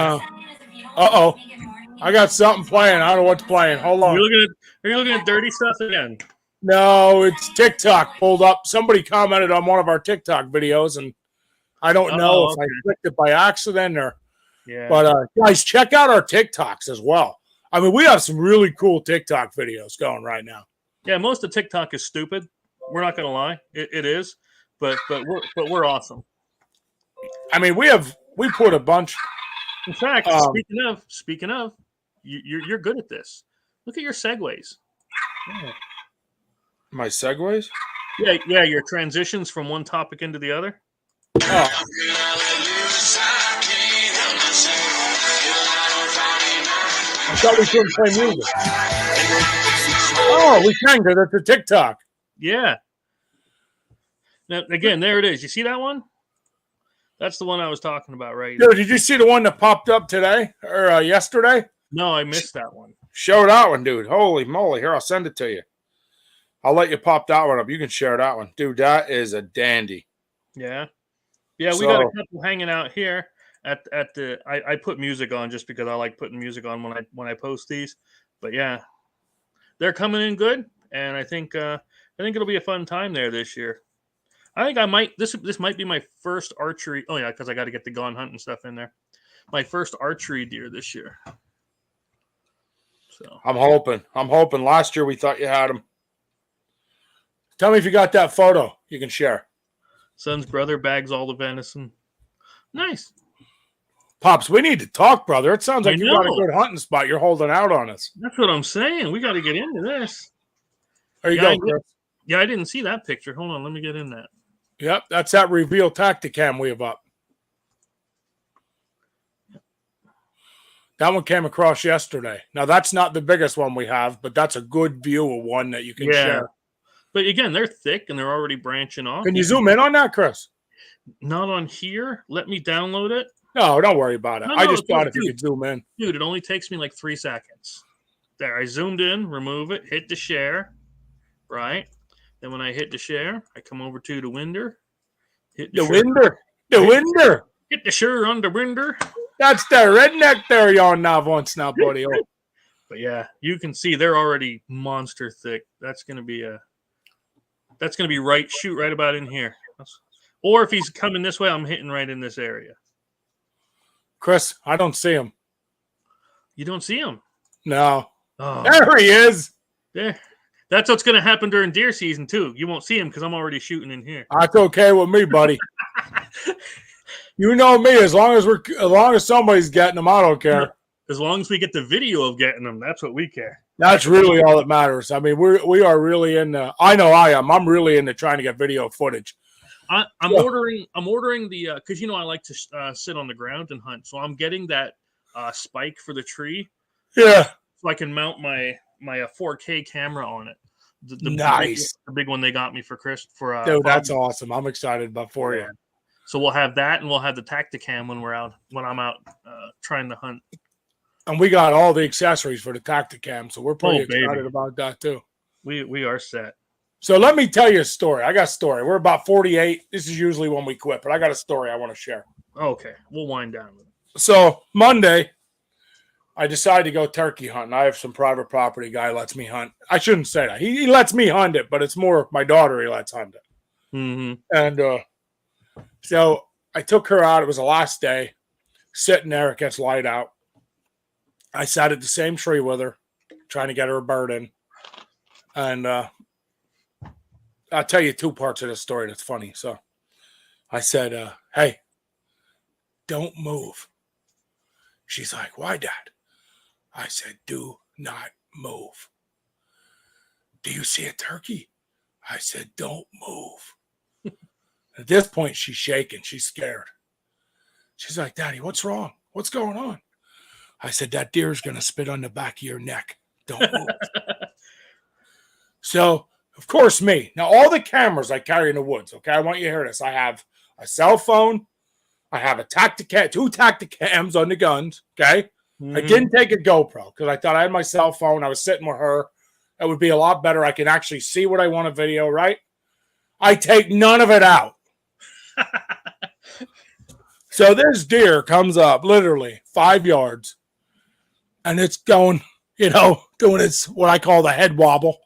I got something playing. I don't know what's playing. Hold on. Are you looking at dirty stuff again? No, it's TikTok pulled up. Somebody commented on one of our TikTok videos, and I don't know if I clicked it by accident or. Yeah. But guys, check out our TikToks as well. I mean, we have some really cool TikTok videos going right now. Yeah, most of TikTok is stupid. We're not going to lie, it is, but we're awesome. I mean, we put a bunch. In fact, speaking of, you're good at this. Look at your segues. Yeah. My segues? Yeah, your transitions from one topic into the other. Oh. I thought we couldn't play music. Oh, we can because it's a TikTok. Yeah. Now, again, there it is. You see that one? That's the one I was talking about, right? Dude, did you see the one that popped up today or yesterday? No, I missed that one. Show that one, dude. Holy moly. Here, I'll send it to you. I'll let you pop that one up. You can share that one. Dude, that is a dandy. Yeah. Yeah, we got a couple hanging out here at the I put music on just because I like putting music on when I post these. But yeah. They're coming in good, and I think it'll be a fun time there this year. I think I might this might be my first archery. Oh yeah, because I got to get the gone hunt and stuff in there. My first archery deer this year. So I'm hoping. Last year we thought you had him. Tell me if you got that photo you can share. Son's brother bags all the venison. Nice. Pops, we need to talk, brother. It sounds like you got a know. good hunting spot. You're holding out on us. That's what I'm saying. We got to get into this. There you Yeah, go, Chris. Yeah, I didn't see that picture. Hold on, let me get in that. Yep, that's that reveal Tacticam we have up. That one came across yesterday. Now, that's not the biggest one we have, but that's a good view of one that you can share. But again, they're thick and they're already branching off. Can you zoom in on that, Chris? Not on here. Let me download it. No, don't worry about it. No, I just thought if dude, you could zoom in. Dude, it only takes me like 3 seconds. There, I zoomed in, remove it, hit the share, right? Then when I hit the share, I come over to the winder. Hit The share. winder. The winder. Hit the share on the winder. That's the redneck there you on now once now, buddy. Oh. But yeah, you can see they're already monster thick. That's gonna be right, shoot right about in here. Or if he's coming this way, I'm hitting right in this area. Chris, I don't see him. You don't see him. No. Oh, There he is. there. That's what's gonna happen during deer season too. You won't see him because I'm already shooting in here. That's okay with me, buddy. You know me. As long as somebody's getting them, I don't care. As long as we get the video of getting them, that's what we care. That's really all that matters. I mean, we are really into. I know I am. I'm really into trying to get video footage. I'm ordering the because I like to sit on the ground and hunt. So I'm getting that spike for the tree. Yeah. So I can mount my 4K camera on it. Nice. The big one they got me for Chris for Dude, that's awesome. I'm excited about for you. So we'll have that, and we'll have the Tacticam when I'm out trying to hunt. And we got all the accessories for the Tacticam, so we're pretty baby. excited about that too. We are set. So let me tell you a story. I got a story. We're about 48. This is usually when we quit, but I got a story I want to share. Okay, we'll wind down with it. So Monday, I decided to go turkey hunting. I have some private property guy lets me hunt. I shouldn't say that. He lets me hunt it, but it's more my daughter he lets hunt it. Mm-hmm. And so I took her out. It was the last day. Sitting there, it gets light out. I sat at the same tree with her, trying to get her a bird in. And I'll tell you 2 parts of this story that's funny. So I said, hey, don't move. She's like, why, Dad? I said, do not move. Do you see a turkey? I said, don't move. At this point, she's shaking. She's scared. She's like, Daddy, what's wrong? What's going on? I said, that deer is going to spit on the back of your neck. Don't move. So, of course, me. Now, all the cameras I carry in the woods, okay? I want you to hear this. I have a cell phone. I have a 2 Tacticams on the guns, okay? Mm-hmm. I didn't take a GoPro because I thought I had my cell phone. I was sitting with her. It would be a lot better. I can actually see what I want to video, right? I take none of it out. So this deer comes up literally 5 yards, and it's going, doing its what I call the head wobble,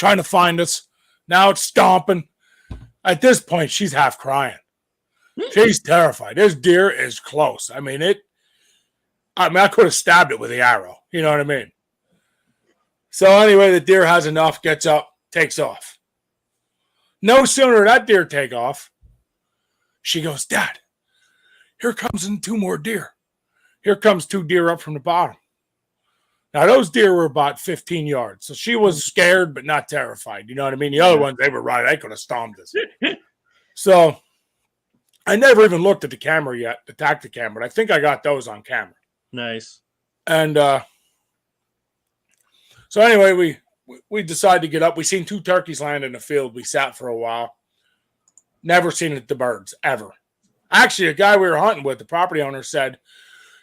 trying to find us. Now it's stomping. At this point, she's half crying. She's terrified. This deer is close. I mean, I could have stabbed it with the arrow. You know what I mean? So anyway, the deer has enough, gets up, takes off. No sooner did that deer take off, she goes, Dad, here comes 2 more deer. Here comes 2 deer up from the bottom. Now, those deer were about 15 yards. So she was scared, but not terrified. You know what I mean? The other ones, they were right. They could have stomped us. So I never even looked at the camera yet, the tactic camera. But I think I got those on camera. Nice. And so anyway, we decided to get up. We seen 2 turkeys land in the field. We sat for a while. Never seen the birds, ever. Actually, a guy we were hunting with, the property owner, said,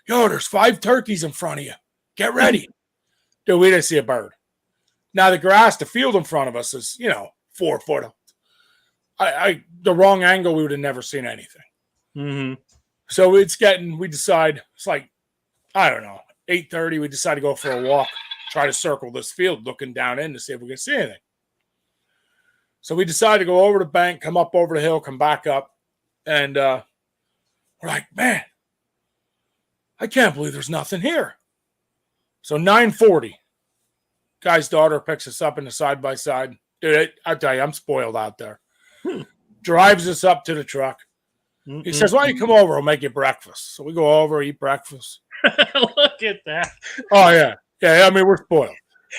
yo, there's 5 turkeys in front of you. Get ready. Dude, we didn't see a bird. Now, the grass, the field in front of us is, 4 foot. The wrong angle, we would have never seen anything. Mm-hmm. So we decide, it's like, I don't know, 8:30, we decide to go for a walk, try to circle this field, looking down in to see if we can see anything. So we decided to go over the bank, come up over the hill, come back up, and we're like, man, I can't believe there's nothing here. So 9:40, guy's daughter picks us up in the side-by-side. Dude, I tell you, I'm spoiled out there. Drives us up to the truck. He says, why don't you come over? I'll make you breakfast. So we go over, eat breakfast. Look at that. Oh, yeah. Yeah, I mean, we're spoiled.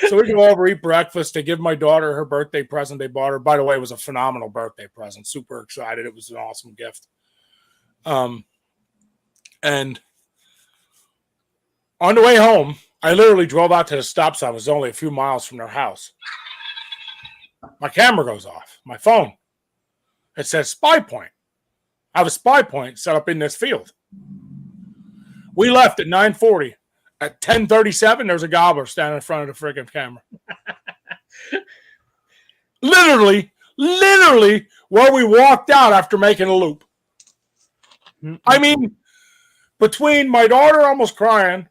So we go over, eat breakfast. They give my daughter her birthday present they bought her. By the way, it was a phenomenal birthday present. Super excited. It was an awesome gift. And on the way home, I literally drove out to the stop sign. It was only a few miles from their house. My camera goes off. My phone. It says spy point. I have a spy point set up in this field. We left at 9:40. At 10:37, there's a gobbler standing in front of the freaking camera. literally, where we walked out after making a loop. I mean, between my daughter almost crying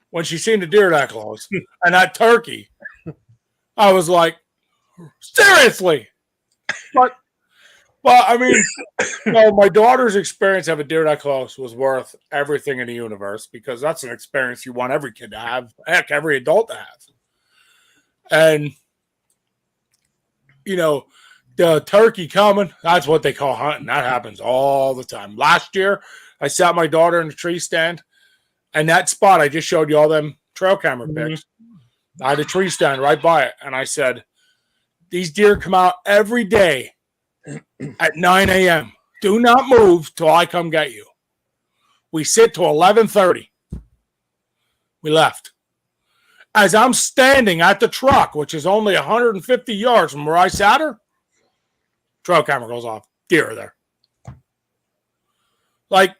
when she seen the deer that close and that turkey, I was like, seriously? But I mean, my daughter's experience of a deer that close was worth everything in the universe because that's an experience you want every kid to have, heck, every adult to have. And, the turkey coming, that's what they call hunting. That happens all the time. Last year, I sat my daughter in a tree stand, and that spot, I just showed you all them trail camera pics. I had a tree stand right by it, and I said, these deer come out every day at 9 a.m. Do not move till I come get you. We sit till 11:30. We left. As I'm standing at the truck, which is only 150 yards from where I sat her, trail camera goes off. Deer are there. Like,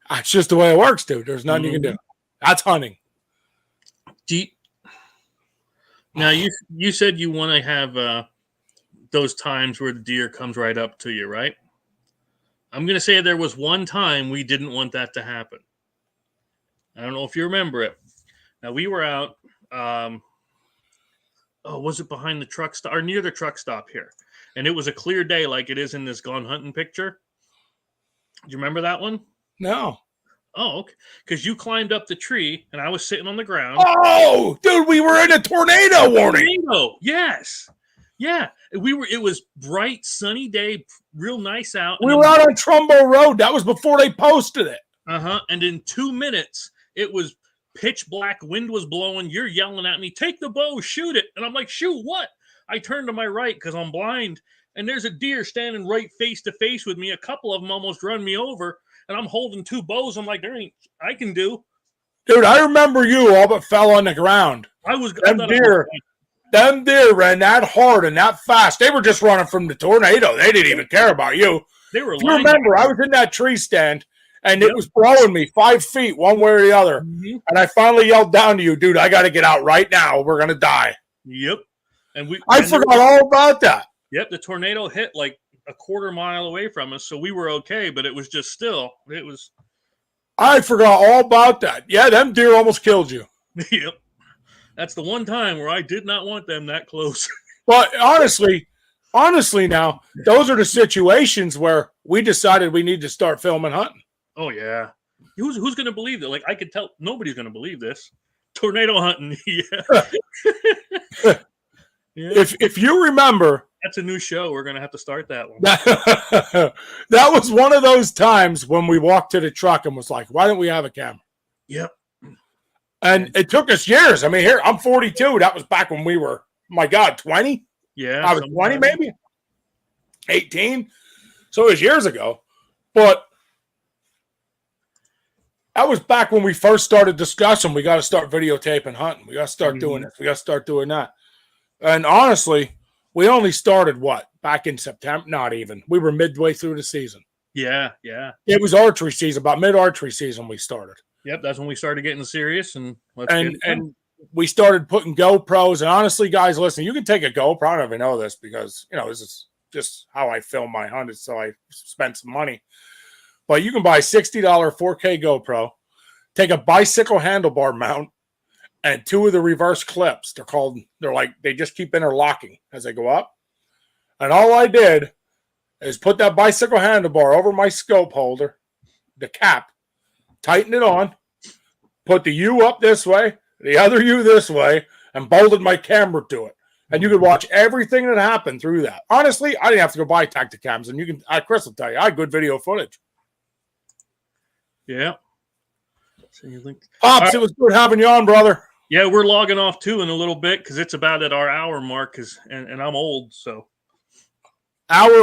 that's just the way it works, dude. There's nothing you can do. That's hunting. Now, you said you want to have those times where the deer comes right up to you, right? I'm going to say there was one time we didn't want that to happen. I don't know if you remember it. Now, we were out, was it behind the truck stop or near the truck stop here? And it was a clear day like it is in this Gone Hunting picture. Do you remember that one? No. Oh, okay. Because you climbed up the tree and I was sitting on the ground. Oh, dude, we were in a tornado warning. Tornado, yes. Yeah, it was bright, sunny day, real nice out. We were out on Trumbo Road. That was before they posted it. And in 2 minutes, it was pitch black. Wind was blowing. You're yelling at me, take the bow, shoot it. And I'm like, shoot what? I turned to my right because I'm blind. And there's a deer standing right face to face with me. A couple of them almost run me over. And I'm holding 2 bows. I'm like, there ain't I can do. Dude, I remember you all but fell on the ground. Them deer ran that hard and that fast. They were just running from the tornado. They didn't even care about you. They were. You remember, I was in that tree stand, and it was blowing me 5 feet one way or the other. Mm-hmm. And I finally yelled down to you, dude, I got to get out right now. We're going to die. Yep. I forgot all about that. Yep, the tornado hit like a quarter mile away from us, so we were okay, but it was just still. I forgot all about that. Yeah, them deer almost killed you. Yep. That's the one time where I did not want them that close. But honestly, now those are the situations where we decided we need to start filming hunting. Oh yeah. Who's going to believe that? Like I could tell nobody's going to believe this. Tornado hunting. Yeah. Yeah. If you remember, That's a new show. We're going to have to start that one. that was one of those times when we walked to the truck and was like, why don't we have a camera? Yep. And it took us years. I mean, here, I'm 42. That was back when we were, my God, 20? Yeah. I was 20 maybe? 18? So it was years ago. But that was back when we first started discussing we got to start videotaping hunting. We got to start doing this. We got to start doing that. And honestly, we only started what? Back in September? Not even. We were midway through the season. Yeah. Yeah. It was archery season, about mid-archery season we started. Yep. That's when we started getting serious and And we started putting GoPros. And honestly, guys, listen, you can take a GoPro. I don't even know this because, this is just how I film my hunt. So I spent some money. But you can buy a $60 4K GoPro, take a bicycle handlebar mount, and 2 of the reverse clips. They just keep interlocking as they go up. And all I did is put that bicycle handlebar over my scope holder, the cap, tighten it on, put the U up this way, the other U this way, and bolted my camera to it. And you could watch everything that happened through that. Honestly, I didn't have to go buy Tacticams, and Chris will tell you, I had good video footage. Yeah. So you think Pops, it was good having you on, brother. Yeah, we're logging off too in a little bit because it's about at our hour mark. And I'm old, so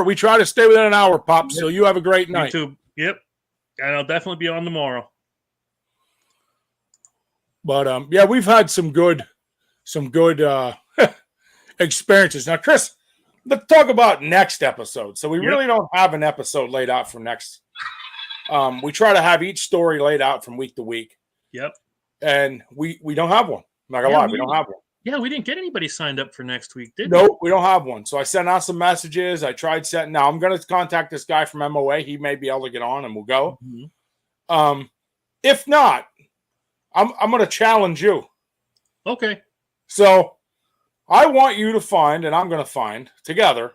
We try to stay within an hour, Pops. Yep. So you have a great night. You too. Yep, and I'll definitely be on tomorrow. But yeah, we've had some good experiences. Now, Chris, let's talk about next episode. So we really don't have an episode laid out for next. We try to have each story laid out from week to week. Yep. And we don't have one. I'm not gonna lie, we don't have one. Yeah, we didn't get anybody signed up for next week, did we? Nope, we don't have one. So I sent out some messages. I tried setting. Now I'm gonna contact this guy from MOA. He may be able to get on, and we'll go. Mm-hmm. If not, I'm gonna challenge you. Okay. So I want you to find, and I'm gonna find together.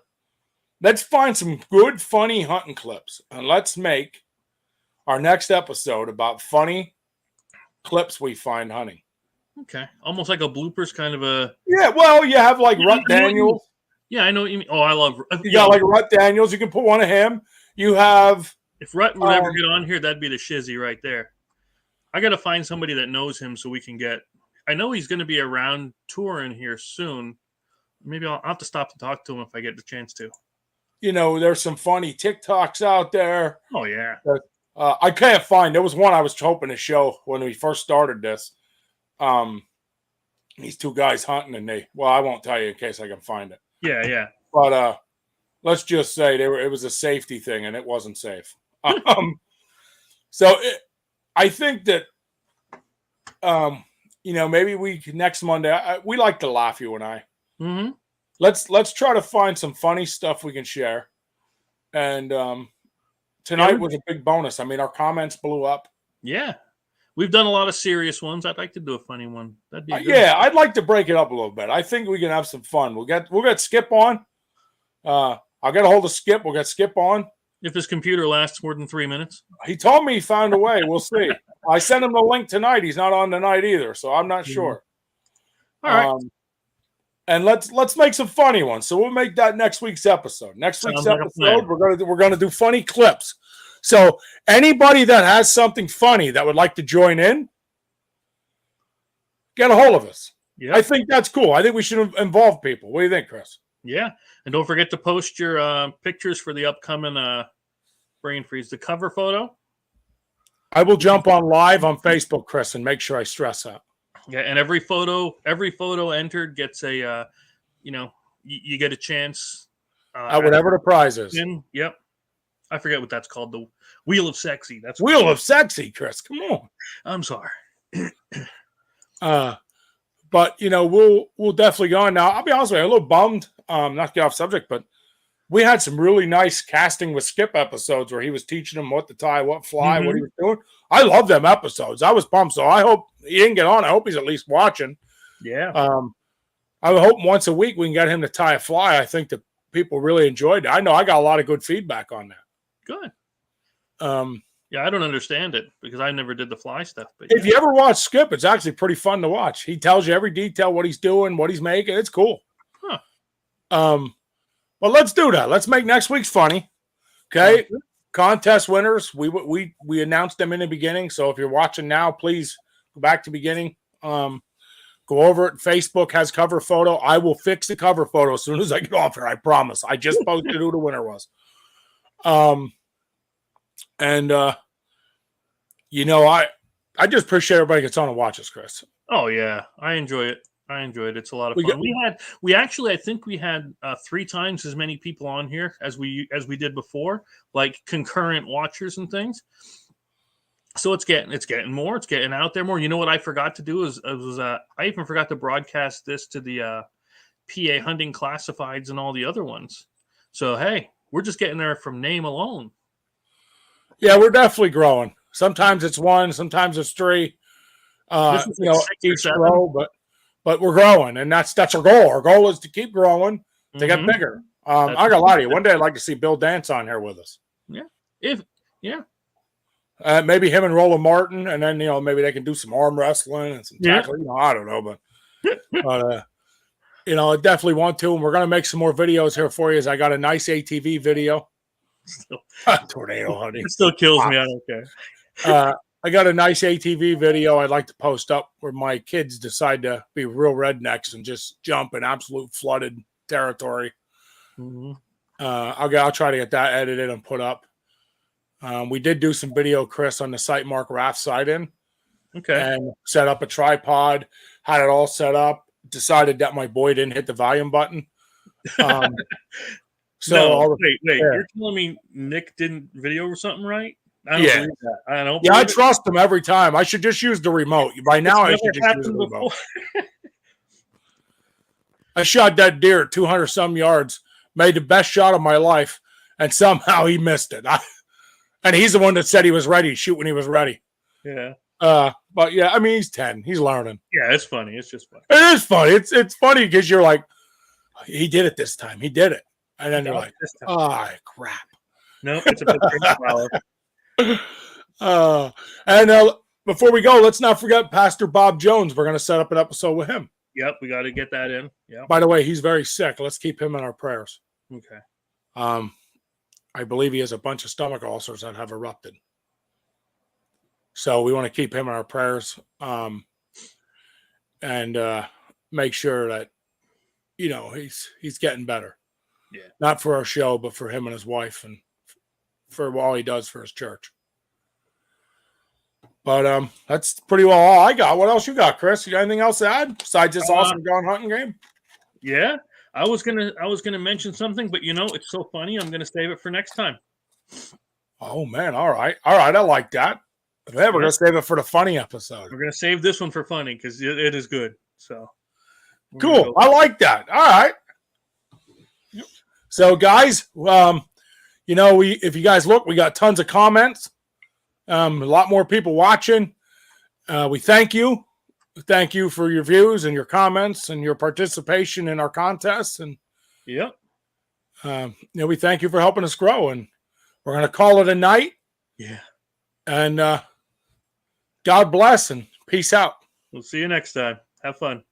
Let's find some good, funny hunting clips, and let's make our next episode about funny clips we find hunting. Okay. Almost like a bloopers kind of a... Yeah, well, you have like Rut Daniels. Yeah, I know what you mean. Oh, I love... You got like Rut Daniels. You can put one of him. You have... If Rut would ever get on here, that'd be the shizzy right there. I got to find somebody that knows him so we can get... I know he's going to be around touring here soon. Maybe I'll have to stop to talk to him if I get the chance to. There's some funny TikToks out there. Oh, yeah. I can't find. There was one I was hoping to show when we first started this. These 2 guys hunting, and I won't tell you in case I can find it. Yeah. But let's just say it was a safety thing, and it wasn't safe. I think that maybe next Monday. We like to laugh, you and I. Mm-hmm. Let's try to find some funny stuff we can share, and tonight was a big bonus. I mean, our comments blew up. Yeah. We've done a lot of serious ones. I'd like to do a funny one. That'd be I'd like to break it up a little bit. I think we can have some fun. We'll get Skip on. I'll get a hold of Skip. We'll get Skip on. If his computer lasts more than 3 minutes. He told me he found a way. We'll see. I sent him the link tonight. He's not on tonight either, so I'm not sure. All right. And let's make some funny ones. So we'll make that next week's episode. Next week's episode, we're gonna do funny clips. So anybody that has something funny that would like to join in, get a hold of us. Yeah, I think that's cool. I think we should involve people. What do you think, Chris? Yeah, and don't forget to post your pictures for the upcoming Brain Freeze, the cover photo. I will jump on live on Facebook, Chris, and make sure I stress that. Yeah, and every photo entered gets a, you get a chance. At whatever the prize is. Yep. I forget what that's called. The Wheel of Sexy. That's Wheel of Sexy, Chris. Come on. I'm sorry. But we'll definitely go on. Now, I'll be honest with you, I'm a little bummed. Not to get off subject, but we had some really nice casting with Skip episodes where he was teaching them what to tie, what fly, what he was doing. I love them episodes. I was pumped. So I hope he didn't get on. I hope he's at least watching. Yeah. I hope once a week we can get him to tie a fly. I think that people really enjoyed it. I know I got a lot of good feedback on that. Good. Um, Yeah, I don't understand it because I never did the fly stuff. But if you ever watch Skip, it's actually pretty fun to watch. He tells you every detail, what he's doing, what he's making. It's cool. Huh. Well, let's do that. Let's make next week's funny. Okay. Contest winners. We announced them in the beginning. So if you're watching now, please go back to the beginning. Go over it. Facebook has cover photo. I will fix the cover photo as soon as I get off here. I promise. I just posted who the winner was. I just appreciate everybody gets on and watches, Chris. Oh yeah, I enjoy it. It's a lot of fun. I think we had 3 times as many people on here as we did before, like concurrent watchers and things. So it's getting more. It's getting out there more. You know what I forgot to do I even forgot to broadcast this to the PA Hunting Classifieds and all the other ones. So hey, we're just getting there from name alone. Yeah, we're definitely growing. Sometimes it's 1, sometimes it's 3. Each row, but we're growing, and that's our goal. Our goal is to keep growing, to get bigger. I got to lie to you. One day I'd like to see Bill Dance on here with us. Yeah. Maybe him and Roland Martin, and then maybe they can do some arm wrestling and some tackling. I don't know, but I definitely want to, and we're gonna make some more videos here for you. As I got a nice ATV video. Tornado hunting. It still kills me. I don't care. I got a nice ATV video I'd like to post up where my kids decide to be real rednecks and just jump in absolute flooded territory. Mm-hmm. I'll try to get that edited and put up. We did do some video, Chris, on the Sightmark Raft side-in. Okay. And set up a tripod, had it all set up, decided that my boy didn't hit the volume button. Wait. You're telling me Nick didn't video or something right? I don't believe that. I don't. Yeah, I trust him every time. I should just use the remote. By now, I should just use the remote. I shot that deer at 200 some yards, made the best shot of my life, and somehow he missed it. And he's the one that said he was ready to shoot when he was ready. Yeah. But yeah, I mean, he's 10. He's learning. Yeah, it's funny. It's just funny. It is funny. It's funny because you're like, he did it this time. He did it. And then you're like, oh, crap. No, it's a bit and before we go, let's not forget Pastor Bob Jones. We're going to set up an episode with him. Yep, we got to get that in. Yeah. By the way, he's very sick. Let's keep him in our prayers. Okay. I believe he has a bunch of stomach ulcers that have erupted. So we want to keep him in our prayers and make sure that, he's getting better. Yeah. Not for our show, but for him and his wife and for all he does for his church. But that's pretty well all I got. What else you got, Chris? You got anything else to add besides this awesome gone hunting game? Yeah. I was gonna mention something, but it's so funny. I'm gonna save it for next time. Oh man! All right. I like that. Yeah, we're gonna save it for the funny episode. We're gonna save this one for funny because it is good. So cool. I like that. All right. Yep. So guys, if you guys look, we got tons of comments. A lot more people watching. We thank you. Thank you for your views and your comments and your participation in our contests. And yep. We thank you for helping us grow. And we're going to call it a night. Yeah. And God bless and peace out. We'll see you next time. Have fun.